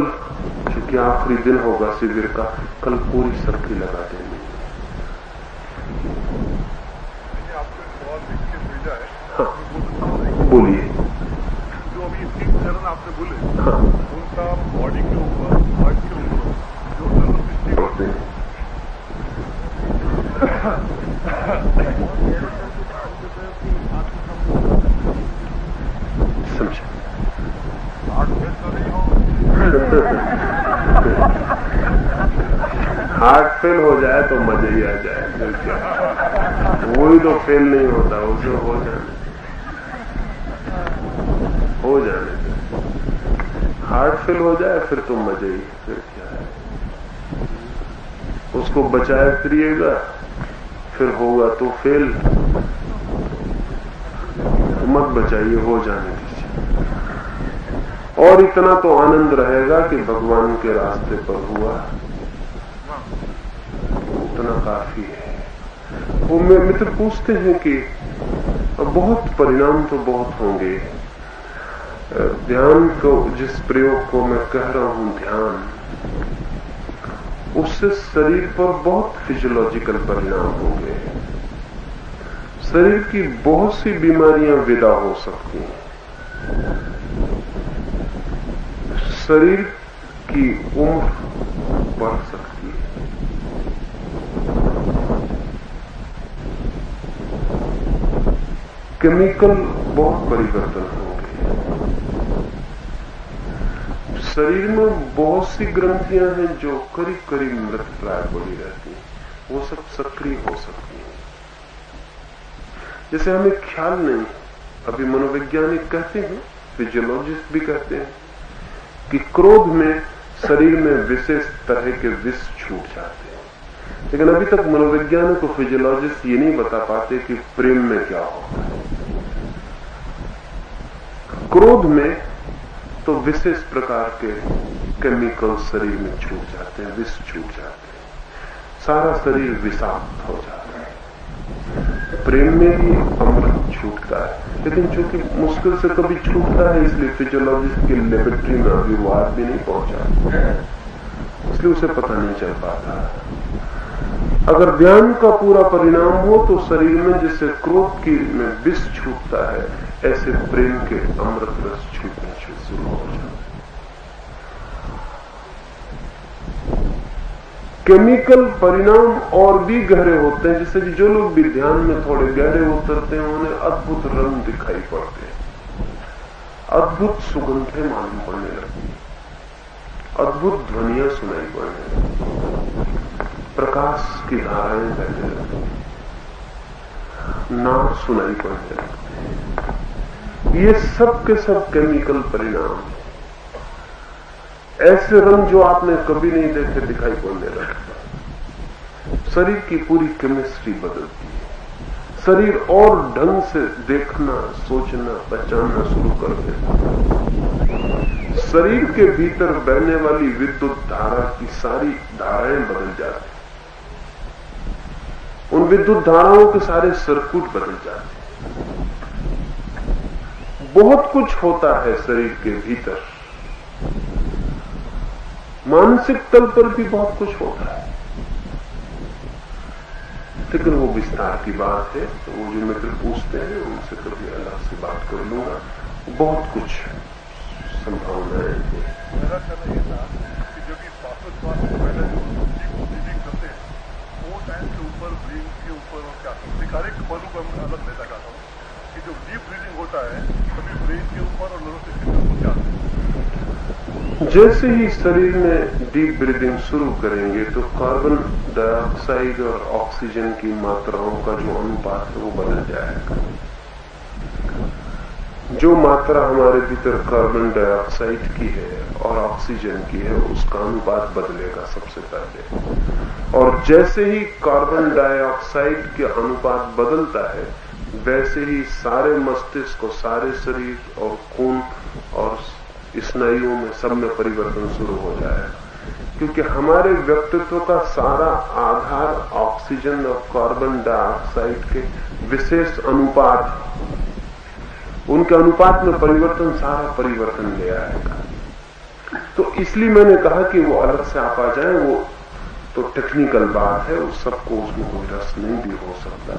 चूंकि आखिरी दिन होगा शिविर का, कल पूरी शक्ति लगा देंगे। आपने सवाल लिख के भेजा है। हाँ बोलिए। जो अभी 3 चरण आपने बोले, हाँ उनका बॉडी के ऊपर, हार्ट के ऊपर जो नर्वस होते हैं समझे, हार्ट फेल तो नहीं हो। हार्ट फेल हो जाए तो मजा ही आ जाए, फिर क्या, वही तो फेल नहीं होता, उसे हो जाने हार्ट फेल हो जाए फिर तो मजा ही, फिर क्या है, उसको बचाए फिरिएगा, फिर होगा तो फेल, मत बचाइए, हो जाने दीजिए। और इतना तो आनंद रहेगा कि भगवान के रास्ते पर हुआ, उतना काफी है। वो मित्र पूछते हैं कि बहुत परिणाम तो बहुत होंगे, ध्यान को, जिस प्रयोग को मैं कह रहा हूं ध्यान, उससे शरीर पर बहुत फिजियोलॉजिकल परिणाम होंगे, शरीर की बहुत सी बीमारियां विदा हो सकती हैं, शरीर की उम्र बढ़ सकती है, केमिकल बहुत परिवर्तन होंगे, शरीर में बहुत सी ग्रंथियां हैं जो करीब करीब मृत प्राय पड़ी रहती हैं, वो सब सक्रिय हो सकती हैं, जैसे हमें ख्याल नहीं। अभी मनोवैज्ञानिक कहते हैं, फिजियोलॉजिस्ट भी कहते हैं कि क्रोध में शरीर में विशेष तरह के विष छूट जाते हैं, लेकिन अभी तक मनोवैज्ञानिक और फिजियोलॉजिस्ट ये नहीं बता पाते कि प्रेम में क्या होता है। क्रोध में तो विशेष प्रकार के केमिकल शरीर में छूट जाते हैं, विष छूट जाते हैं, सारा शरीर विषाक्त हो जाता है। प्रेम में भी अमृत छूटता है, लेकिन चूंकि मुश्किल से कभी छूटता है इसलिए फिजियोलॉजिस्ट की लेबोरेटरी में अभी वो आदमी नहीं पहुंचा, इसलिए उसे पता नहीं चल पाता। अगर ध्यान का पूरा परिणाम हो तो शरीर में जैसे क्रोध की में विष छूटता है, ऐसे प्रेम के अमृत रस छूटने शुरू हो जाए। केमिकल परिणाम और भी गहरे होते हैं, जैसे कि जो लोग भी ध्यान में थोड़े गहरे उतरते हैं उन्हें अद्भुत रंग दिखाई पड़ते हैं, अद्भुत सुगंधें मालूम पड़ने लगती, अद्भुत ध्वनियां सुनाई पड़ने लगती, प्रकाश की धाराएं बहने लगती, नाद सुनाई पड़ने लगती। ये सब के सब केमिकल परिणाम, ऐसे रंग जो आपने कभी नहीं देखे दिखाई पड़ने लगते। शरीर की पूरी केमिस्ट्री बदलती है, शरीर और ढंग से देखना, सोचना, पहचानना शुरू कर देता है। शरीर के भीतर बहने वाली विद्युत धारा की सारी धाराएं बदल जाती, उन विद्युत धाराओं के सारे सर्किट बदल जाते। बहुत कुछ होता है शरीर के भीतर, मानसिक तल पर भी बहुत कुछ होता है, लेकिन वो विस्तार की बात है। तो वो जो मित्र पूछते हैं उनसे कभी अलग से बात कर लूंगा। बहुत कुछ संभावनाएं हैं। मेरा कहना यह था कि जो कि श्वासोच्छ्वास से पहले जो ब्रीदिंग करते हैं वो टाइम के ऊपर ब्रीदिंग के ऊपर और क्या शिकारिक पहलू को मैं अलग लेना चाहता हूँ कि जो डीप ब्रीदिंग होता है कभी ब्रेन के ऊपर और नर्वस सिस्टम के ऊपर क्या। जैसे ही शरीर में डीप ब्रीदिंग शुरू करेंगे तो कार्बन डाइऑक्साइड और ऑक्सीजन की मात्राओं का जो अनुपात है वो बदल जाएगा। जो मात्रा हमारे भीतर कार्बन डाइऑक्साइड की है और ऑक्सीजन की है उसका अनुपात बदलेगा सबसे पहले। और जैसे ही कार्बन डाइऑक्साइड के अनुपात बदलता है वैसे ही सारे मस्तिष्क और सारे शरीर और खून और स्नायुओं में सब में परिवर्तन शुरू हो जाएगा। क्योंकि हमारे व्यक्तित्व का सारा आधार ऑक्सीजन और कार्बन डाइऑक्साइड के विशेष अनुपात, उनके अनुपात में परिवर्तन सारा परिवर्तन ले आएगा। तो इसलिए मैंने कहा कि वो अलग से आप आ जाए, वो तो टेक्निकल बात है, उस सबको उसमें कोई रस नहीं भी हो सकता,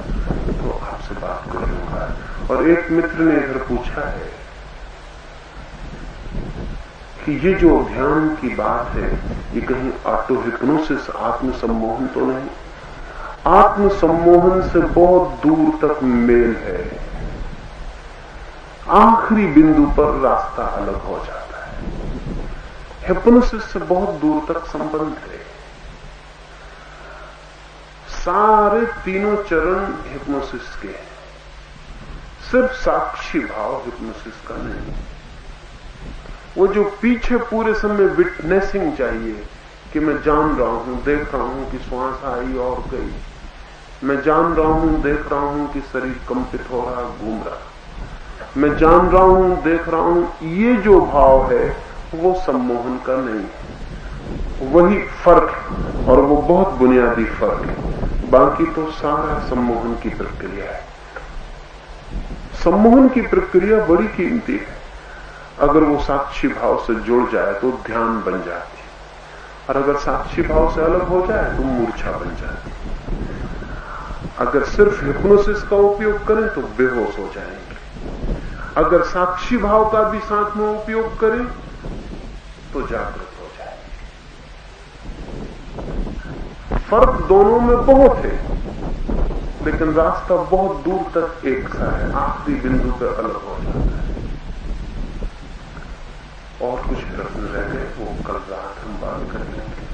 तो आपसे बात कर लूंगा। और एक मित्र ने इधर पूछा है कि ये जो ध्यान की बात है ये कहीं ऑटो हिप्नोसिस आत्मसम्मोहन तो नहीं? आत्मसम्मोहन से बहुत दूर तक मेल है, आखिरी बिंदु पर रास्ता अलग हो जाता है। हिप्नोसिस से बहुत दूर तक संबंध है। सारे तीनों चरण हिप्नोसिस के हैं, सिर्फ साक्षी भाव हिप्नोसिस का नहीं। वो जो पीछे पूरे समय विटनेसिंग चाहिए कि मैं जान रहा हूं, देख रहा हूं कि श्वास आई और गई, मैं जान रहा हूं, देख रहा हूं कि शरीर कंपित हो रहा, घूम रहा, मैं जान रहा हूं, देख रहा हूं, ये जो भाव है वो सम्मोहन का नहीं है। वही फर्क है और वो बहुत बुनियादी फर्क है। बाकी तो सारा सम्मोहन की प्रक्रिया है। सम्मोहन की प्रक्रिया बड़ी कीमती है। अगर वो साक्षी भाव से जुड़ जाए तो ध्यान बन जाती है, और अगर साक्षी भाव से अलग हो जाए तो मूर्छा बन जाती है। अगर सिर्फ हिप्नोसिस का उपयोग करें तो बेहोश हो जाएंगे, अगर साक्षी भाव का भी साथ में उपयोग करें तो जागृत हो जाए। फर्क दोनों में बहुत है, लेकिन रास्ता बहुत दूर तक एक सा है, आखिरी बिंदु पर अलग हो जाता है। और कुछ प्रश्न रह गए, वो कल रात हम बात करेंगे।